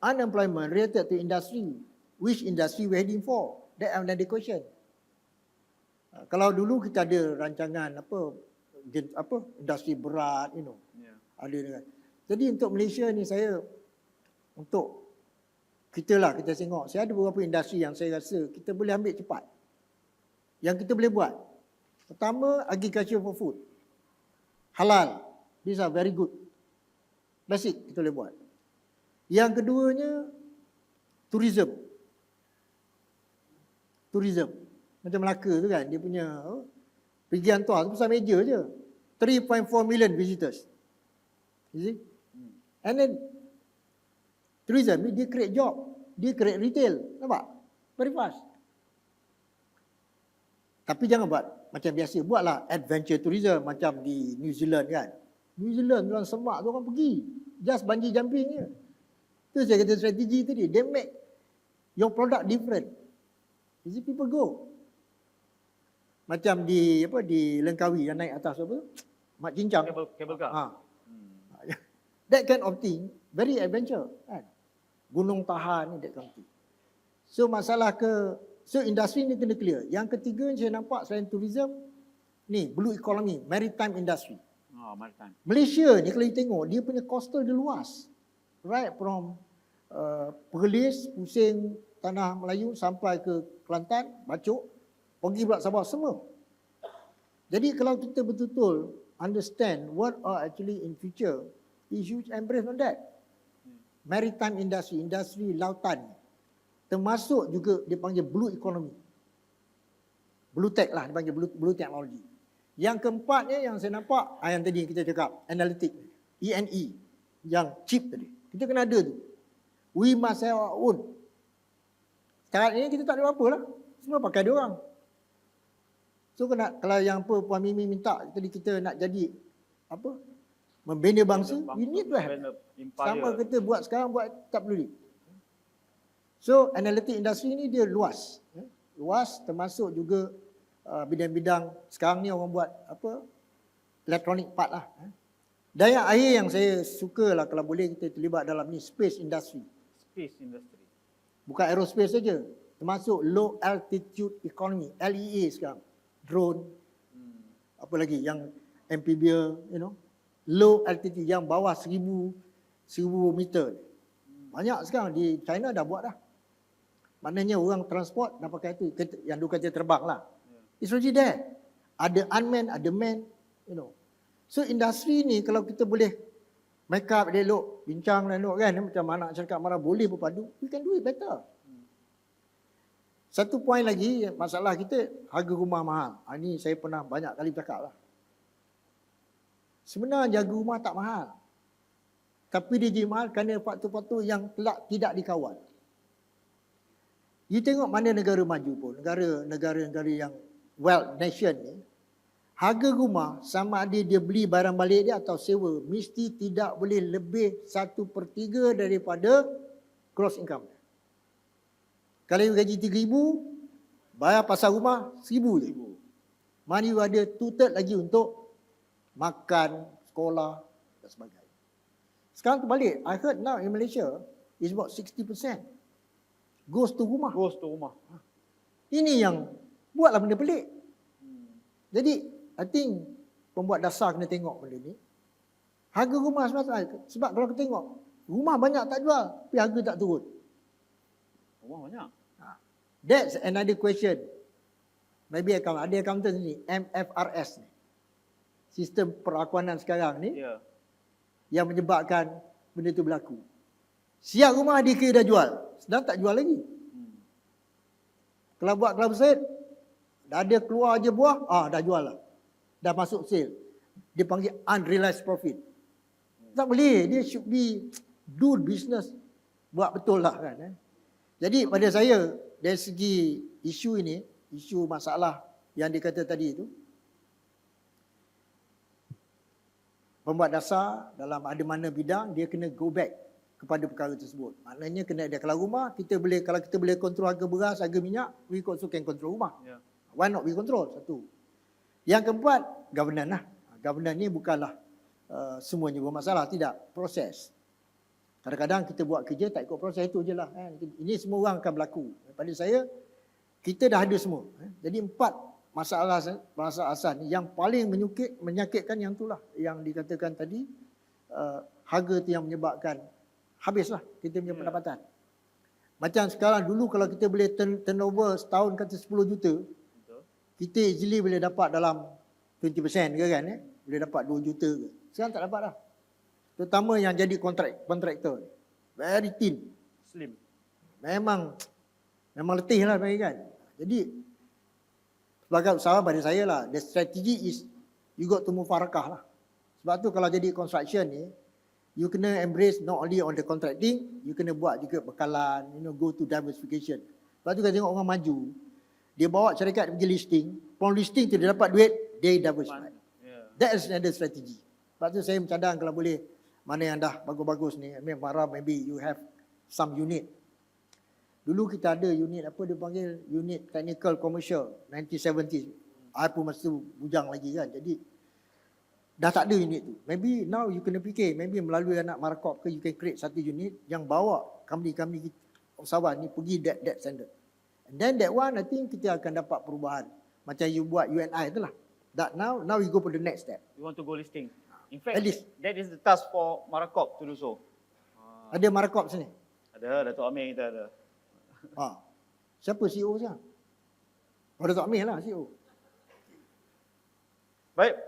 Unemployment related to industry. Which industry we heading for? That another question. Kalau dulu kita ada rancangan apa industri berat, you know. Yeah. Ada dengan. Jadi untuk Malaysia ni saya untuk kita tengok. Saya ada beberapa industri yang saya rasa kita boleh ambil cepat. Yang kita boleh buat. Pertama, agriculture for food. Halal. These are very good. Basic kita boleh buat. Yang keduanya, tourism. Tourism. Macam Melaka tu kan, dia punya pergi hantar tu besar meja je. 3.4 million visitors. You see? And then, tourism ni dia create job. Dia create retail. Nampak? Very fast. Tapi jangan buat macam biasa. Buatlah adventure tourism macam di New Zealand kan. New Zealand dalam semak tu orang pergi. Just bungee jumping je. Tu saya kata strategi tadi. They make your product different. Easy people go. Macam di Langkawi yang naik atas apa? Mak Cincang. Cable car. That kind of thing, very adventure kan. Gunung Tahan ni that kind of thing. So So industri ni kena clear. Yang ketiga yang saya nampak selain tourism, ni blue economy, maritime industry. Maritime. Malaysia ni kalau you tengok, dia punya coastal dia luas. Right from Perlis, Pusing, Tanah Melayu sampai ke Kelantan, Bacok, pergi pula Sabah, semua. Jadi kalau kita betul-betul understand what are actually in future, is huge embrace on that. Maritime industry, industri lautan. Termasuk juga dia panggil blue economy. Blue tech lah, dia panggil blue technology. Yang keempatnya yang saya nampak, yang tadi kita cakap, analytic, E&E, yang chip tadi. Kita kena ada tu. We must have our own. Sekarang ini kita tak ada apa-apa lah. Semua pakai dia orang. So kalau yang Puan Mimi minta, tadi kita nak jadi membina bangsa, we need to have. Sama kita buat sekarang, buat tak perlu. So analytic industry ni dia luas. Luas termasuk juga bidang-bidang sekarang ni orang buat apa electronic part lah. Dan yang akhir yang saya suka lah kalau boleh kita terlibat dalam ni space industry. Space industry. Bukan aerospace saja, termasuk low altitude economy, LEA sekarang. Drone, apa lagi yang amphibian, low altitude yang bawah 1000 meter. Banyak sekarang di China dah buat dah. Maknanya orang transport dah pakai tu, yang dulu kata terbang lah. It's already there. Ada unmanned, ada manned, So industri ni kalau kita boleh make up dia elok, bincang dan elok kan, macam anak cakap marah boleh berpadu, we can do it better. Satu poin lagi, masalah kita harga rumah mahal. Ini saya pernah banyak kali cakap lah. Sebenarnya jaga rumah tak mahal. Tapi dia jadi mahal kerana faktor-faktor yang tidak dikawal. You tengok mana negara maju pun, negara-negara yang wealth nation ni, harga rumah sama ada dia beli barang balik dia atau sewa, mesti tidak boleh lebih 1/3 daripada gross income. Kalau you gaji 3,000, bayar pasar rumah 1,000 je. Mana you ada 2/3 lagi untuk makan, sekolah dan sebagainya. Sekarang terbalik. I heard now in Malaysia is about 60% goes to rumah. Goes to rumah. Ini yang buatlah benda pelik. Jadi I think pembuat dasar kena tengok benda ni. Harga rumah sebab kalau kita tengok rumah banyak tak jual, tapi harga tak turun. Rumah banyak. That's another question. Maybe ada accountant ni, MFRS ni. Sistem perakuanan sekarang ni yang menyebabkan benda tu berlaku. Siap rumah dia kira dah jual, sedang tak jual lagi. Kalau buat kelapa sawit, dah ada keluar je buah, dah jual lah. Dah masuk sale. Dia panggil unrealized profit. Tak boleh, dia should be do business. Buat betul lah kan. Jadi pada saya, dari segi isu ini, isu masalah yang dikata tadi itu, pembuat dasar dalam ada mana bidang, dia kena go back kepada perkara tersebut. Maknanya kena ada, kalau rumah, kalau kita boleh kontrol harga beras, harga minyak, we also can control rumah. Why not we control? Satu. Yang keempat, governance lah. Governance ni bukanlah semuanya bermasalah, tidak. Proses. Kadang-kadang kita buat kerja tak ikut proses itu je lah. Ini semua orang akan berlaku. Pada saya, kita dah ada semua. Jadi 4 masalah asas ni yang paling menyakitkan yang itulah. Yang dikatakan tadi, harga tu yang menyebabkan habislah kita punya pendapatan. Macam sekarang dulu kalau kita boleh turnover setahun kata 10 juta, kita easily boleh dapat dalam 20% ke kan, boleh dapat 2 juta ke. Sekarang tak dapat dah. Terutama yang jadi kontraktor. Very thin. Slim. Memang letih lah kan. Jadi sebagai usahawan pada saya lah, the strategy is you got to mufarakah lah. Sebab tu kalau jadi construction ni, you kena embrace not only on the contracting, you kena buat juga bekalan, go to diversification. Sebab tu kalau tengok orang maju, dia bawa syarikat pergi listing, upon listing tu dia dapat duit, dia diversify. That is another strategy. Sebab tu saya mencadang kalau boleh, mana yang dah bagus-bagus ni, Mara maybe you have some unit. Dulu kita ada unit apa dia panggil, unit technical commercial, 1970s. I pun masa tu bujang lagi kan, jadi dah tak ada unit tu. Maybe now you kena fikir, maybe melalui anak Markop ke, you can create satu unit yang bawa company-company usahawan ni pergi that standard. And then that one, I think kita akan dapat perubahan. Macam you buat UNI tu lah. That now you go for the next step. You want to go listing. In fact, At least. that is the task for Marakop to do so. Ada Markop sini? Ada, Datuk Amir kita ada. Siapa CEO sekarang? Datuk Amir lah CEO. Baik,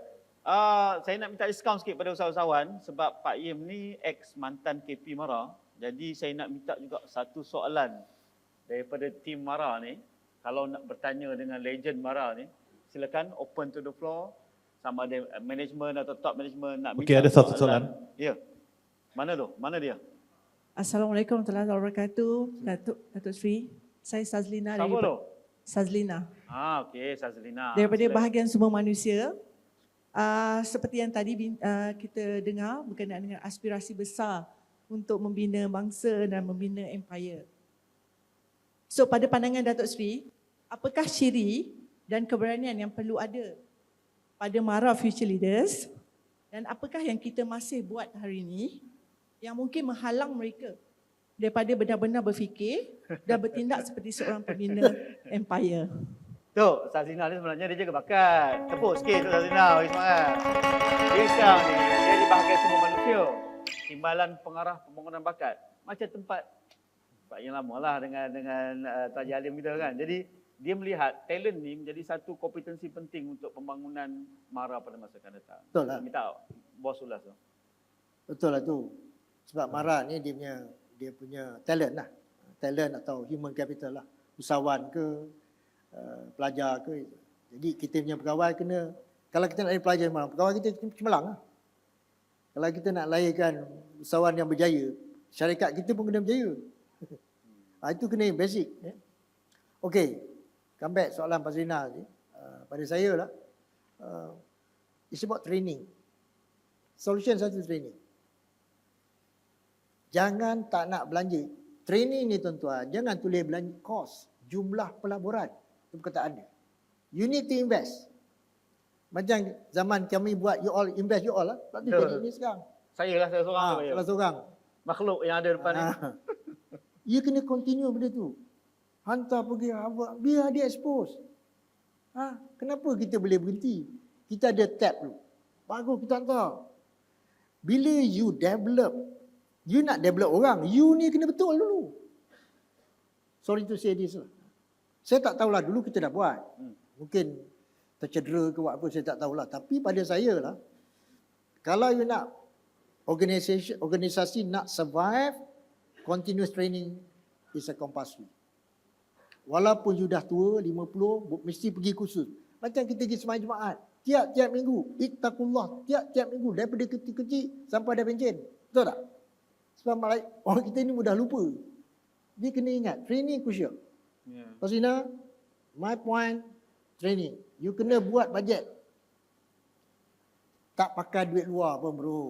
saya nak minta diskaun sikit pada usahawan sebab Pak Yim ni ex mantan KP Mara. Jadi saya nak minta juga satu soalan daripada tim Mara ni. Kalau nak bertanya dengan legend Mara ni, silakan open to the floor. Sama ada management atau top management nak minta. Okey, ada satu soalan. Ya. Mana tu? Mana dia? Assalamualaikum warahmatullahi wabarakatuh. Datuk Sri, saya Sazlina Siapa tu? Sazlina. Okey, Sazlina. Daripada Silakan. bahagian semua manusia. Seperti yang tadi kita dengar berkenaan dengan aspirasi besar untuk membina bangsa dan membina empire. So pada pandangan Datuk Sri, apakah ciri dan keberanian yang perlu ada pada MARA Future Leaders, dan apakah yang kita masih buat hari ini yang mungkin menghalang mereka daripada benar-benar berfikir dan bertindak seperti seorang pembina empire. Tu, Ustaz Zina ni sebenarnya dia jaga bakat. Tepuk sikit Ustaz Zina, bagi semangat. Dia sekarang ni, dia di bahagian semua manusia. Timbalan pengarah pembangunan bakat. Macam tempat yang lama lah dengan Taji Alim kita kan. Jadi, dia melihat talent ni menjadi satu kompetensi penting untuk pembangunan MARA pada masa akan datang. Betul lah. Minta bos ulas tu. Betul lah tu. Sebab MARA ni dia punya talent lah. Talent atau human capital lah. Usahawan ke, pelajar ke. Jadi kita punya pegawai kena, kalau kita nak jadi pelajar malam, pegawai kita cemerlang lah. Kalau kita nak lahirkan usahawan yang berjaya, syarikat kita pun kena berjaya. Itu kena basic. Okey, come back soalan Pak Zina ni. Pada saya lah, it's about training. Solution satu training. Jangan tak nak belanja. Training ni tuan-tuan, jangan tulis belanja kos, jumlah pelaburan. Itu perkataan dia. You need to invest. Macam zaman kami buat you all invest you all lah. Tak tu jadi ni sekarang. Saya seorang. Salah seorang. Makhluk yang ada depan ni. You kena continue benda tu. Hantar pergi Harvard, biar dia expose. Kenapa kita boleh berhenti? Kita ada tab dulu. Bagus kita hantar. Bila you develop, you nak develop orang, you ni kena betul dulu. Sorry to say this lah. Saya tak tahulah dulu kita dah buat. Mungkin tercedera ke apa, saya tak tahulah. Tapi pada saya lah, kalau you nak organisasi nak survive, continuous training is a compulsory. Walaupun you dah tua, 50, mesti pergi kursus. Macam kita pergi sembahyang Jumaat. Tiap-tiap minggu. Ittaqullah. Tiap-tiap minggu. Daripada kecil-kecil sampai dah pencen. Betul tak? Sebab orang kita ni mudah lupa. Dia kena ingat. Training crucial. Pak Zina, my point, training. You kena buat bajet. Tak pakai duit luar pun bro.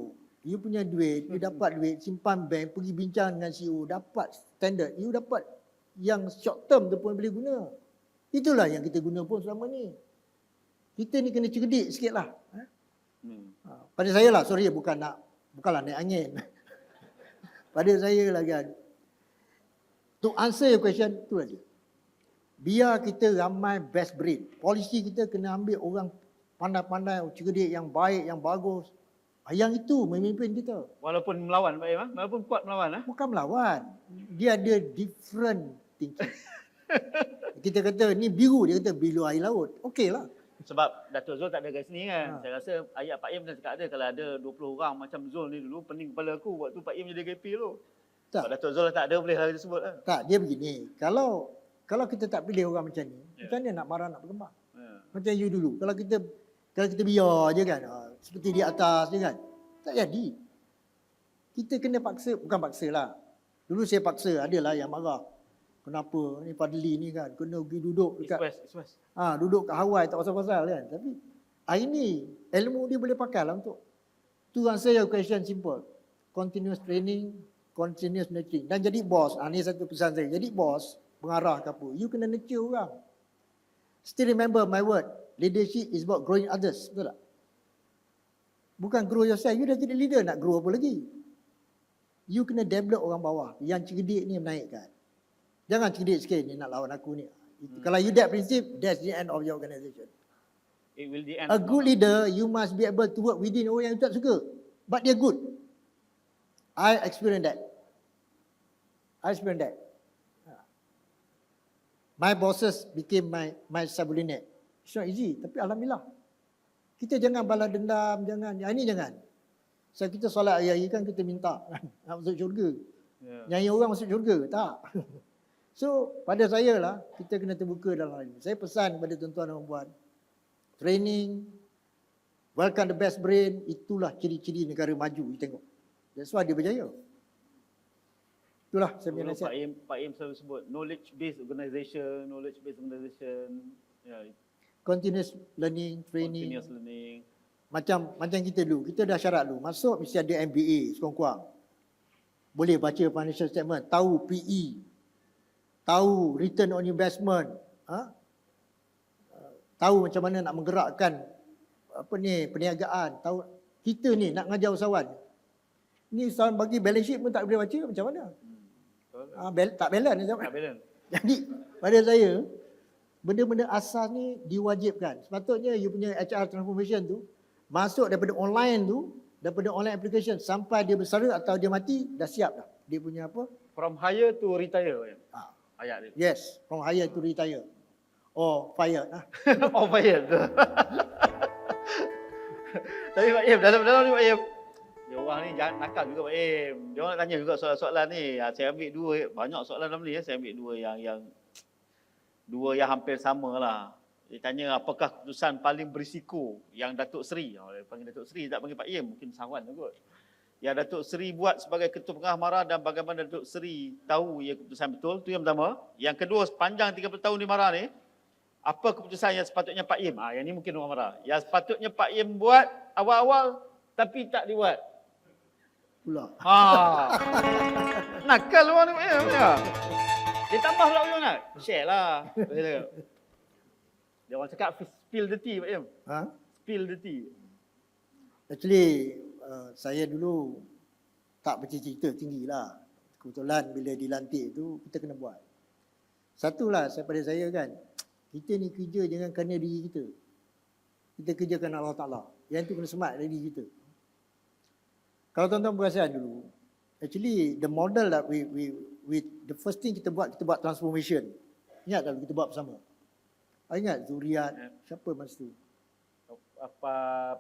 You punya duit, you dapat duit, simpan bank, pergi bincang dengan CEO, dapat standard. You dapat yang short term tu pun boleh guna. Itulah yang kita guna pun selama ni. Kita ni kena cerdik sikit lah. Pada saya lah, sorry bukanlah naik angin. Pada saya lah kan. To answer your question, tu aja. Biar kita ramai best brain. Polisi kita kena ambil orang pandai-pandai, cerdik, yang baik, yang bagus. Yang itu memimpin kita. Walaupun melawan Pak Im, walaupun kuat melawan. Bukan melawan. Dia ada different thinking. Kita kata ni biru, dia kata biru air laut. Okey lah. Sebab Datuk Zul tak ada kat sini kan. Saya rasa ayat Pak Im dah cakap ada. Kalau ada 20 orang macam Zul ni dulu, pening kepala aku. Waktu Pak Im jadi GP tu. Tak. Kalau Datuk Zul tak ada, boleh lagi sebut lah. Tak, dia begini. Kalau kita tak pilih orang macam ni, macam mana nak marah, nak berkembang? Macam you dulu. Kalau kita biar je kan, seperti di atas je kan, tak jadi. Kita kena paksa, bukan paksa lah. Dulu saya paksa, adalah yang marah. Kenapa ni Fadli ni kan, kena pergi duduk dekat East West. duduk kat Hawaii tak pasal-pasal kan. Tapi hari ni ilmu dia boleh pakai lah untuk. To answer your question simple. Continuous training, continuous nurturing. Dan jadi bos, ni satu pesan saya. Jadi bos, pengarah ke apa, you kena nurture orang. Still remember my word, leadership is about growing others. Betul tak? Bukan grow yourself. You dah jadi leader, nak grow apa lagi? You kena develop orang bawah. Yang cerdik ni menaikkan. Jangan cerdik sikit ni nak lawan aku ni. Kalau you that principle, that's the end of your organisation. It will the end. A good leader, you must be able to work within orang yang you tak suka. But they're good. I experienced that. My bosses became my subordinate. It's not easy, tapi alhamdulillah. Kita jangan balas dendam, jangan. So kita solat hari-hari kan kita minta nak masuk syurga. Nyanyi orang masuk syurga, tak. So pada saya lah, kita kena terbuka dalam hal ini. Saya pesan kepada tuan-tuan dan puan, training, welcome the best brain, itulah ciri-ciri negara maju, you tengok. That's why dia berjaya. Itulah saya punya nasihat. Pak Im selalu sebut knowledge-based organisation. Continuous learning, training. Continuous learning. Macam kita dulu, kita dah syarat dulu. Masuk mesti ada MBA, sekurang-kurang. Boleh baca financial statement, tahu PE, tahu return on investment. tahu macam mana nak menggerakkan perniagaan, tahu kita ni nak ngajar usahawan. Ni usahawan bagi balance sheet pun tak boleh baca, macam mana? Tak balance. Tak balance. Jadi pada saya benda-benda asas ni diwajibkan. Sepatutnya you punya HR transformation tu masuk daripada online tu, daripada online application sampai dia bersara atau dia mati, dah siap dah. Dia punya apa? From hire to retire. Ayat dia. Yes, from hire to retire. Or fire. Oh, fire. Tapi Pak Im, dalam ni Pak Im, dia orang ni jangan nakal juga Pak Im. Dia orang nak tanya juga soalan-soalan ni. Saya ambil dua, banyak soalan dalam ni. Saya ambil dua yang hampir sama lah. Dia tanya apakah keputusan paling berisiko yang Datuk Seri, dia panggil Datuk Seri, tak panggil Pak Im, mungkin Sawan kot. Yang Datuk Seri buat sebagai Ketua Pengarah MARA dan bagaimana Datuk Seri tahu ia keputusan betul. Itu yang pertama. Yang kedua, sepanjang 30 tahun di MARA ni, apa keputusan yang sepatutnya Pak Im? Yang ni mungkin orang marah. Yang sepatutnya Pak Im buat awal-awal tapi tak dibuat. Pula. Nakal orang ni Pak Im. Dia tambah pula orang nak. Share lah. Dia orang cakap spill the tea Pak Im. Spill the tea. Actually, saya dulu tak bercita-cita tinggi lah. Kebetulan bila dilantik tu, kita kena buat. Satulah pada saya kan, kita ni kerja jangan kerana diri kita. Kita kerja kerana Allah Ta'ala. Yang tu kena semat dari diri kita. Kalau tuan-tuan perasan dulu, actually the model that we the first thing kita buat transformation. Ingat tak kita buat bersama? Ingat Zuriat, siapa masa tu? Apa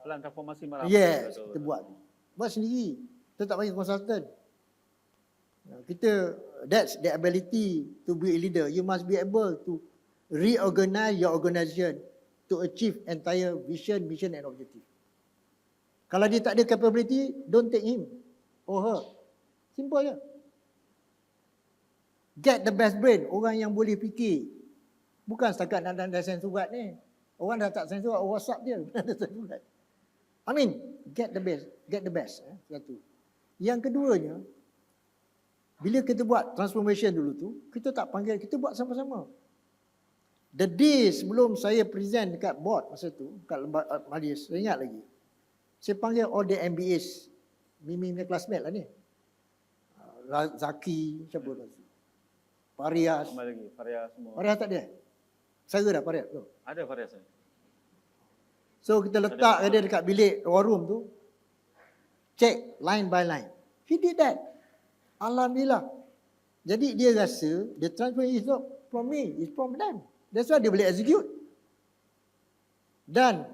pelan transformasi MARA? Yes, kita buat. Buat sendiri. Kita tak panggil konsultan. Kita, that's the ability to be a leader. You must be able to reorganize your organisation to achieve entire vision, mission and objective. Kalau dia tak ada capability, don't take him or her. Simple je. Get the best brain, orang yang boleh fikir. Bukan setakat nak desain surat ni. Orang dah tak desain surat, WhatsApp dia. Desain surat. I mean, get the best. Satu. Yang keduanya, bila kita buat transformation dulu tu, kita tak panggil, kita buat sama-sama. The day sebelum saya present dekat board masa tu, kat majlis, saya ingat lagi. Saya panggil all the MBAs, Mimi punya classmate lah ni. Zaki, siapa lagi? Farias. Sama lagi, Farias semua. Farias tak ada? Saya dah Farias tu. Ada Farias. So kita letak dia dekat bilik war room tu. Check line by line. He did that. Alhamdulillah. Jadi dia rasa the transfer is not from me, it's from them. That's why dia boleh execute. Dan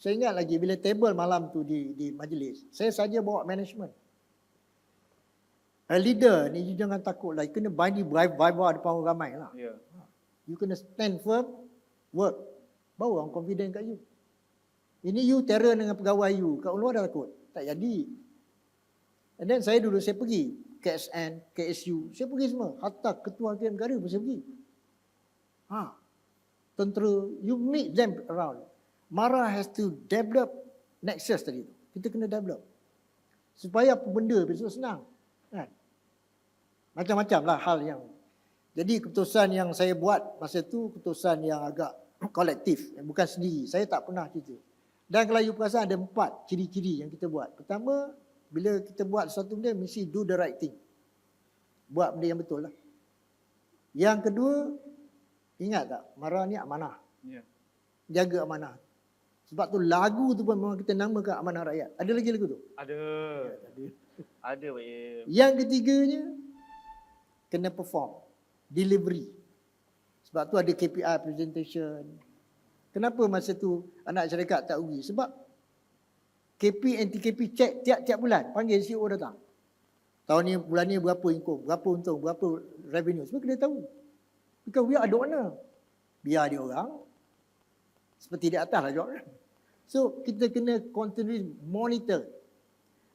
saya ingat lagi bila table malam tu di majlis, saya saja bawa management. A leader ni you jangan takut lah. You kena berani vibe depan orang ramai lah. Yeah. You kena stand firm, work. Baru orang confident kat you. Ini you terror dengan pegawai you. Kat luar dah takut. Tak jadi. And then saya pergi. KSN, KSU. Saya pergi semua. Hatta ketua hakim negara pun saya pergi. Tentera, you meet them around. MARA has to develop nexus tadi tu. Kita kena develop. Supaya apa benda besok senang. Kan? Macam-macam lah hal yang. Jadi keputusan yang saya buat masa tu, keputusan yang agak kolektif. Bukan sendiri. Saya tak pernah cerita. Dan kalau you perasan ada 4 ciri-ciri yang kita buat. Pertama, bila kita buat sesuatu benda, mesti do the right thing. Buat benda yang betul lah. Yang kedua, ingat tak, MARA ni amanah. Yeah. Jaga amanah. Sebab tu lagu tu pun memang kita namakan amanah rakyat. Ada lagi lagu tu? Ada. Ada Pak Im. Yang ketiganya, kena perform. Delivery. Sebab tu ada KPI presentation. Kenapa masa tu anak syarikat tak rugi? Sebab KP, NTKP check tiap-tiap bulan. Panggil CEO datang. Tahun ni, bulan ni berapa income, berapa untung, berapa revenue. Semua kena tahu. Because we are the owner. Biar dia orang. Seperti di atas lah job. So, kita kena continually monitor.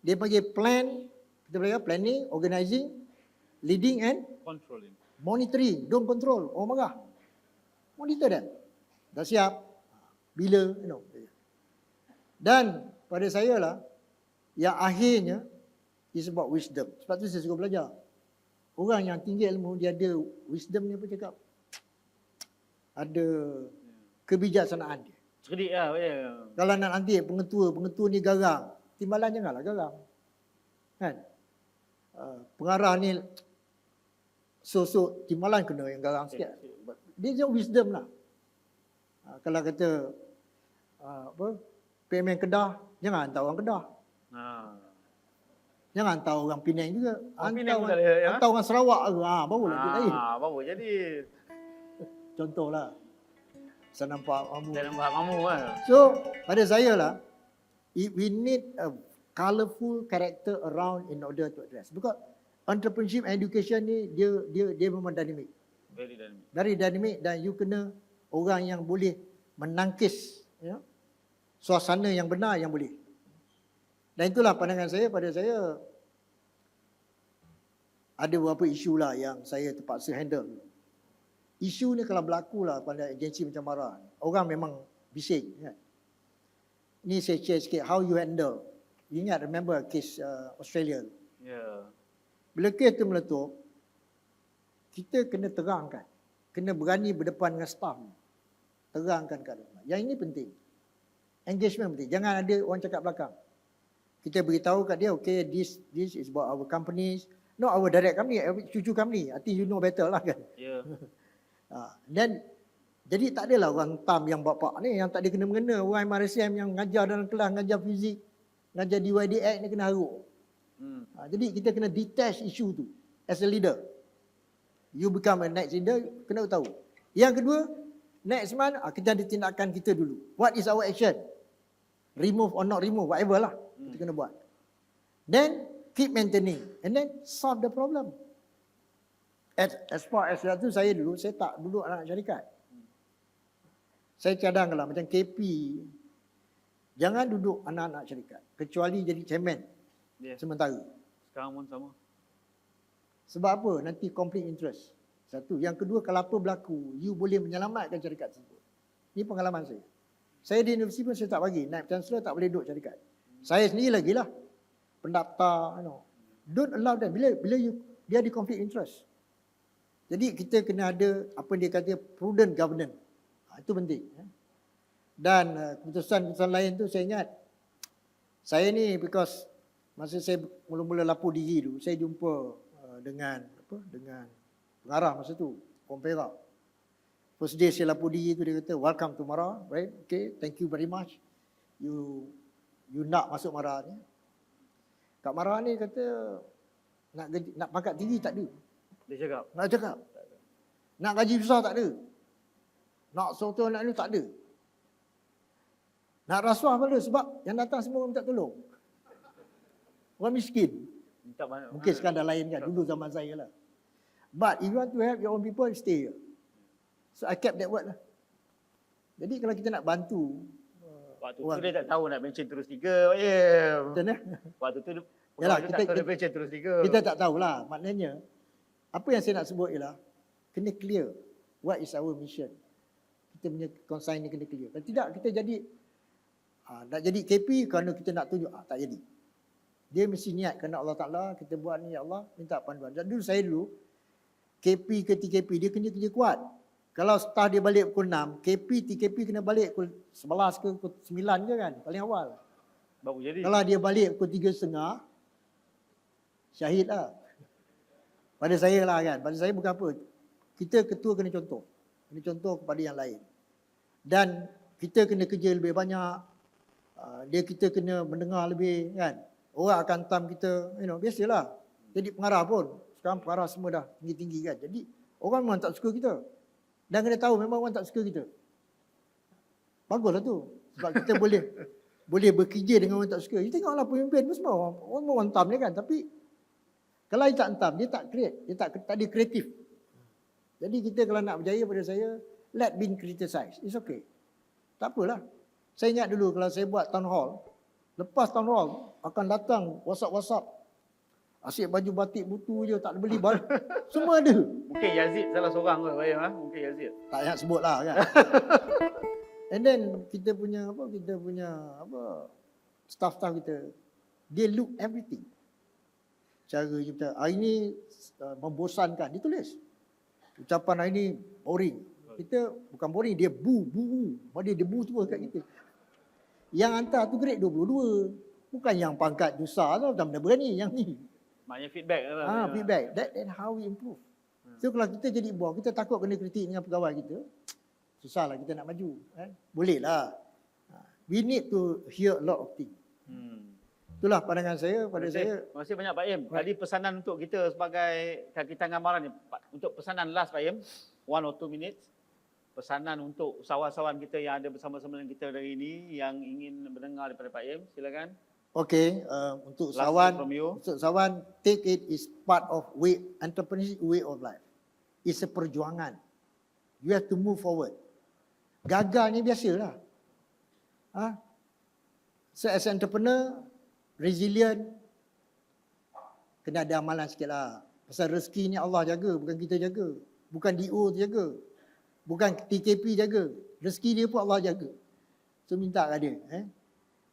Dia panggil plan, kita panggil planning, organizing, leading and Controlling. monitoring. Don't control. Orang marah. Monitor them. Dah siap. Bila, you know. Dan pada saya lah, yang akhirnya is about wisdom. Sebab tu saya suka belajar. Orang yang tinggi ilmu, dia ada wisdom ni apa cakap? Ada kebijaksanaan dia. Cerdik lah Pak Im. Kalau nak nanti pengetua ni garang, timbalan janganlah garang. Kan? Pengarah ni so timbalan kena yang garang sikit. Dia je wisdom lah. Kalau kata PMN Kedah, jangan hantar orang Kedah. Jangan hantar orang Penang juga. Penang pun tak boleh, ya? Hantar orang Sarawak ke. Baru lagi lain. Baru jadi. Contohlah. Saya nampak kamu. Saya nampak kamu kan. So, pada saya lah, we need a colourful character around in order to address. Because entrepreneurship and education ni, dia memang dynamic. Very dynamic. Very dynamic dan you kena orang yang boleh menangkis suasana yang benar yang boleh. Dan itulah pandangan saya. Pada saya, ada beberapa isu lah yang saya terpaksa handle. Isu ni kalau berlaku lah pada agensi macam MARA, orang memang bising. Kan? Ni saya share sikit, how you handle. You ingat, remember case Australia. Ya. Bila kes tu meletup, kita kena terangkan. Kena berani berdepan dengan staff. Terangkan keadaan. Yang ini penting. Engagement penting. Jangan ada orang cakap belakang. Kita beritahu kat dia, okay, this is about our companies. Not our direct company, cucu company. I think you know better lah kan. Ya. Dan jadi tak adalah orang TAM yang bapak ni yang tak ada kena-mengena. Orang MRSM yang ngajar dalam kelas, ngajar fizik, ngajar DYDX ni kena haruk. Jadi kita kena detach isu tu as a leader. You become a next leader, kena tahu. Yang kedua, next month kita ada tindakan kita dulu. What is our action? Remove or not remove, whatever lah. Kita kena buat. Then keep maintaining and then solve the problem. As far as tu saya dulu, saya tak duduk anak syarikat. Saya cadanglah macam KP, jangan duduk anak-anak syarikat. Kecuali jadi chairman sementara. Sekarang pun sama. Sebab apa? Nanti conflict interest. Satu. Yang kedua, kalau apa berlaku, you boleh menyelamatkan syarikat tersebut. Ini pengalaman saya. Saya di universiti pun saya tak bagi. Naib Chancellor tak boleh duduk syarikat. Saya sendiri lagi lah. Pendaftar, don't allow them. Bila dia ada conflict interest. Jadi kita kena ada apa dia kata prudent governance. Itu penting. Dan keputusan-keputusan lain tu saya ingat. Saya ni because masa saya mula-mula lapor diri dulu, saya jumpa dengan pengarah masa tu, Puan Perak. First day saya lapor diri tu dia kata, welcome to MARA, right? Okay, thank you very much. You nak masuk MARA ni. Kat MARA ni kata nak pangkat tinggi tak ada. Dia cakap. Nak cakap. Nak gaji besar tak ada. Nak soto nak ni tak ada. Nak rasuah pun ada sebab yang datang semua minta tolong. Orang miskin. Minta mana? Mungkin sekarang dah lain kan. Dulu zaman saya lah. But if you want to help your own people, stay here. So I kept that word lah. Jadi kalau kita nak bantu. Waktu tu dia tak tahu nak mention terus 3. Yeah. Betul kan? Waktu tu Yalah, dia tak tahu nak mention terus 3. Kita tak tahulah. Maknanya, apa yang saya nak sebut ialah, kena clear. What is our mission? Kita punya consign ni kena clear. Kalau tidak, kita jadi, nak jadi KP kerana kita nak tunjuk, tak jadi. Dia mesti niat kerana Allah Ta'ala, kita buat ni, ya Allah, minta panduan. Dan dulu saya KP ke TKP, dia kena kerja kuat. Kalau start dia balik pukul 6, TKP kena balik pukul 11 ke pukul 9 je kan, paling awal. Baru jadi. Kalau dia balik pukul 3.30, syahid lah. Pada saya lah kan, pada saya bukan apa. Kita ketua kena contoh. Kena contoh kepada yang lain. Dan kita kena kerja lebih banyak. Kita kena mendengar lebih kan. Orang akan tam kita, biasalah. Jadi pengarah pun. Sekarang pengarah semua dah tinggi-tinggi kan. Jadi orang memang tak suka kita. Dan kena tahu memang orang tak suka kita. Baguslah tu. Sebab kita boleh bekerja dengan orang tak suka. You tengoklah pemimpin pun semua orang tam dia kan. Tapi kalau dia tak entam, dia tak create. Dia tak ada kreatif. Jadi kita kalau nak berjaya pada saya, let being criticized. It's okay. Tak apalah. Saya ingat dulu kalau saya buat town hall, lepas town hall akan datang WhatsApp. Asyik baju batik butu je, tak ada beli baru. Semua ada. Mungkin Yazid salah seorang ke, Bayang, ha? Mungkin Yazid. Tak payah sebut lah kan. And then kita punya staff-staff kita, they look everything. Cara kita, hari ni membosankan, ditulis. Ucapan hari ni boring. kita bukan boring, dia bu. Dia debu semua kat kita. Yang hantar tu grade 22. Bukan yang pangkat besar tu, tak benda berani yang ni. Maknanya feedback lah. Feedback. That how we improve. So kalau kita jadi buah, kita takut kena kritik dengan pegawai kita, susahlah kita nak maju. Boleh lah. We need to hear a lot of things. Itulah pandangan saya pada saya. Terima kasih banyak Pak Im. Tadi pesanan untuk kita sebagai kaki tangan Mara ni, untuk pesanan last Pak Im, 1 or 2 minutes. Pesanan untuk usahawan-usahawan kita yang ada bersama-sama dengan kita hari ini yang ingin mendengar daripada Pak Im, silakan. Okay, untuk usahawan, take it is part of entrepreneurship way of life. It's a perjuangan. You have to move forward. Gagal ni biasalah. So as an entrepreneur, resilient, kena ada amalan sikit lah. Pasal rezeki ni Allah jaga, bukan kita jaga. Bukan DO jaga. Bukan TKP jaga. Rezeki dia pun Allah jaga. So minta kat dia.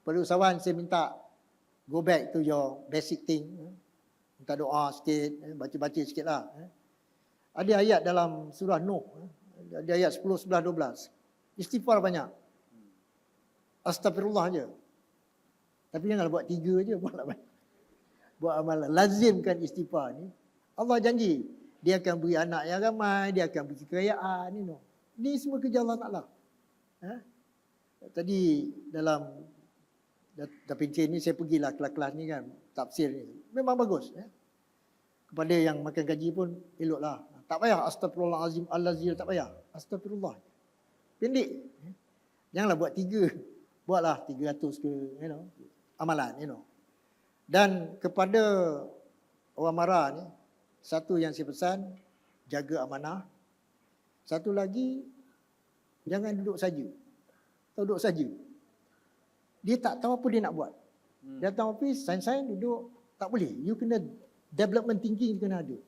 Pada usahawan saya minta go back to your basic thing. Minta doa sikit, baca-baca sikit lah. Ada ayat dalam surah Nuh. Ada ayat 10, 11, 12. Istighfar banyak. Astagfirullah je. Tapi janganlah buat 3 je. Buat amalan. Lazimkan istighfar ni. Allah janji. Dia akan beri anak yang ramai. Dia akan beri kekayaan. Ini semua kerja Allah Ta'ala. Tadi dalam Dapincin ni saya pergilah kelas-kelas ni kan. Tafsir ni. Memang bagus. Kepada yang makan gaji pun eloklah. Tak payah. Astagfirullahalazim. Al-Lazil. Tak payah. Astagfirullah. Pendek. Janganlah buat 3. Buatlah 300 ke. Amalan. Dan kepada orang Mara ni, satu yang saya pesan, jaga amanah. Satu lagi, jangan duduk saja. Duduk saja. Dia tak tahu apa dia nak buat. Dia tahu office, sains-sains duduk, tak boleh. You kena development thinking kena ada.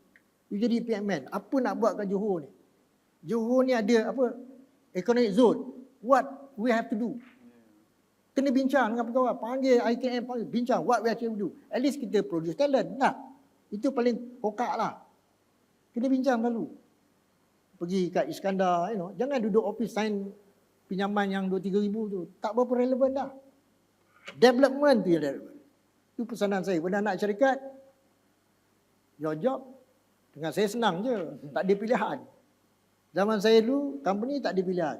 You jadi PMN. Apa nak buat kat Johor ni? Johor ni ada apa? Economic zone. What we have to do? Kena bincang dengan pegawai. Panggil IKM, bincang. What we have to do? At least kita produce talent. Nah, itu paling pokok lah. Kena bincang lalu. Pergi kat Iskandar, Jangan duduk office sign pinjaman yang 2-3 ribu tu. Tak berapa relevan dah. Development tu yang relevan. Itu pesanan saya kepada anak syarikat. Your job. Dengan saya senang je. Tak ada pilihan. Zaman saya dulu, company tak ada pilihan.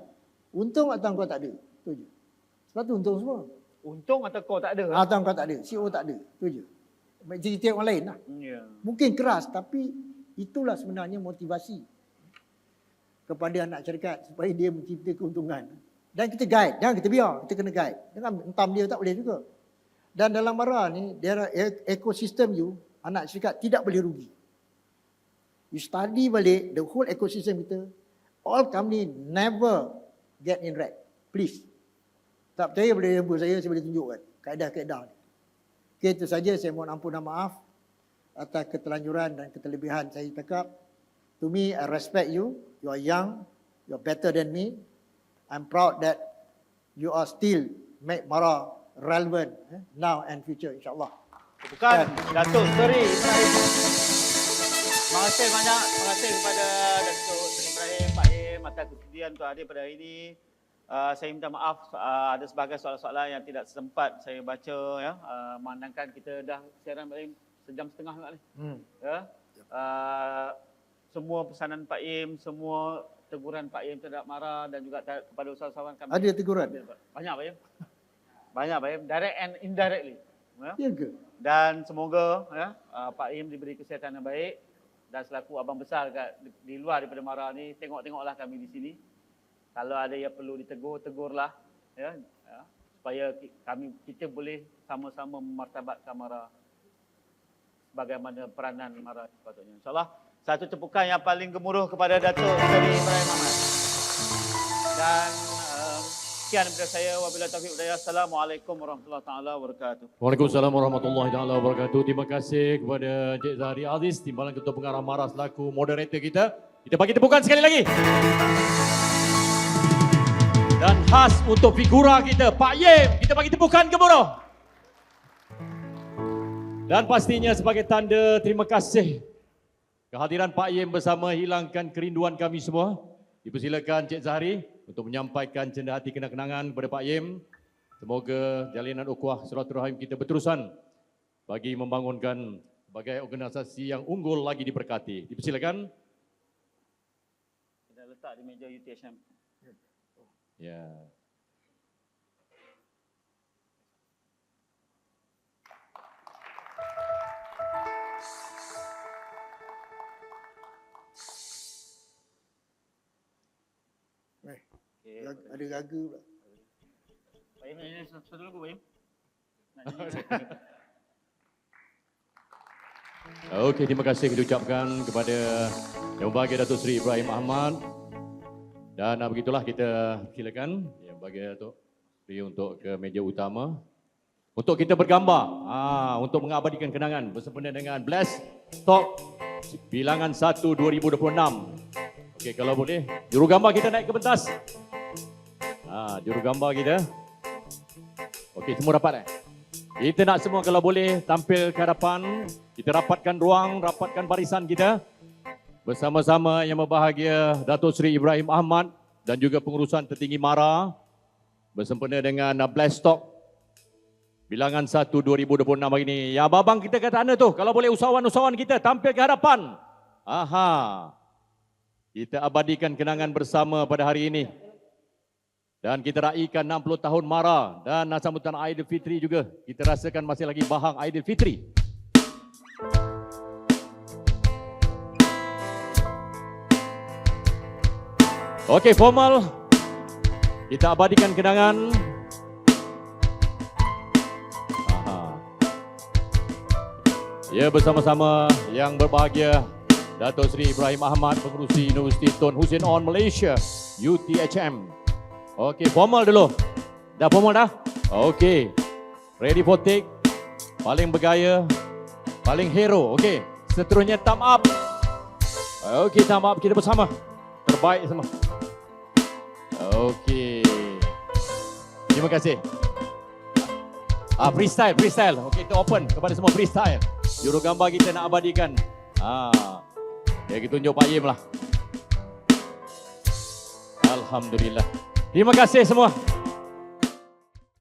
Untung atau kau tak ada. Itu je. Sebab tu untung semua. Untung atau kau tak ada? Atau kau tak ada. CEO tak ada. Itu je. Cerita orang lain lah. Mungkin keras tapi itulah sebenarnya motivasi kepada anak syarikat supaya dia mencipta keuntungan. Dan kita guide. Jangan kita biar. Kita kena guide. Jangan entam dia tak boleh juga. Dan dalam Mara ni, ekosistem you, anak syarikat tidak boleh rugi. You study balik the whole ecosystem kita. All company never get in red. Please. Tak percaya boleh jumpa saya boleh tunjukkan kaedah-kaedah ni. Okay, itu saja. Saya mohon ampun dan maaf atas keterlanjuran dan ketelebihan saya cakap. To me, I respect you. You are young. You are better than me. I'm proud that you are still make Mara relevant now and future, insyaAllah. Bukan, Datuk Seri Ibrahim. Terima kasih banyak. Terima kasih kepada Datuk Seri Ibrahim, Pak Im atas kesediaan untuk hadir pada hari ini. Saya minta maaf ada sebahagian soalan-soalan yang tidak sempat saya baca ya. Memandangkan kita dah siaran Pak Im 1.5 jam kat ni. Ya. Semua pesanan Pak Im, semua teguran Pak Im terhadap Mara dan juga kepada usahawan kami. Ada teguran? Banyak Pak Im. Banyak Pak Im, direct and indirectly. Ya. Ya ke? Dan semoga ya, Pak Im diberi kesihatan yang baik dan selaku abang besar di luar daripada Mara ni, tengoklah kami di sini. Kalau ada yang perlu ditegur, tegurlah ya, supaya kita boleh sama-sama memartabatkan Mara bagaimana peranan Mara sepatutnya. InsyaAllah satu tepukan yang paling gemuruh kepada Datuk Seri Ibrahim Ahmad. Dan sekian daripada saya. Wabillahi taufiq wal hidayah. Assalamualaikum warahmatullahi taala wabarakatuh. Waalaikumsalam warahmatullahi taala wabarakatuh. Terima kasih kepada Encik Zahari Aziz, Timbalan Ketua Pengarah Mara selaku moderator kita. Kita bagi tepukan sekali lagi. Dan khas untuk figura kita, Pak Yim, kita bagi tepukan gemuruh. Dan pastinya sebagai tanda terima kasih kehadiran Pak Yim bersama hilangkan kerinduan kami semua. Dipersilakan Cik Zahari untuk menyampaikan cenderamata kenang-kenangan kepada Pak Yim. Semoga jalinan ukhuwah silaturahim kita berterusan bagi membangunkan sebagai organisasi yang unggul lagi diberkati. Dipersilakan. Kita letak di meja UTHM. Ya. Okey. Ada raga pula. Pak Im, ini satu lagu Pak Im. Nak nyanyi. Okey, terima kasih kita ucapkan kepada Yang Berbahagia Datuk Seri Ibrahim Ahmad. Dan begitulah kita silakan Yang Berbahagia Datuk Seri untuk ke meja utama. Untuk kita bergambar, untuk mengabadikan kenangan bersempena dengan Bless Talk bilangan 1 2026. Okey, kalau boleh, jurugambar kita naik ke pentas. Jurugambar kita. Okey, semua dapat Kita nak semua kalau boleh tampil ke hadapan. Kita rapatkan ruang, rapatkan barisan kita. Bersama-sama Yang Berbahagia Datuk Seri Ibrahim Ahmad dan juga pengurusan tertinggi MARA. Bersempena dengan Bless Talk bilangan 1 2026 hari ini. Ya, abang kita kat sana tu, kalau boleh usahawan-usahawan kita tampil ke hadapan. Kita abadikan kenangan bersama pada hari ini. Dan kita raikan 60 tahun MARA dan sambutan Aidilfitri juga. Kita rasakan masih lagi bahang Aidilfitri. Okey, formal. Kita abadikan kenangan. Ya, bersama-sama Yang Berbahagia Datuk Seri Ibrahim Ahmad, Pengerusi Universiti Tun Hussein On Malaysia, UTHM. Okey, formal dulu. Dah formal dah? Okey. Ready for take. Paling bergaya, paling hero. Okey. Seterusnya thumb up. Okey, thumb up kita bersama. Terbaik semua. Okey. Terima kasih. Freestyle. Okey, kita open kepada semua freestyle. Jurugambar kita nak abadikan. Ya, kita tunjuk Pak Yim lah. Alhamdulillah. Terima kasih semua.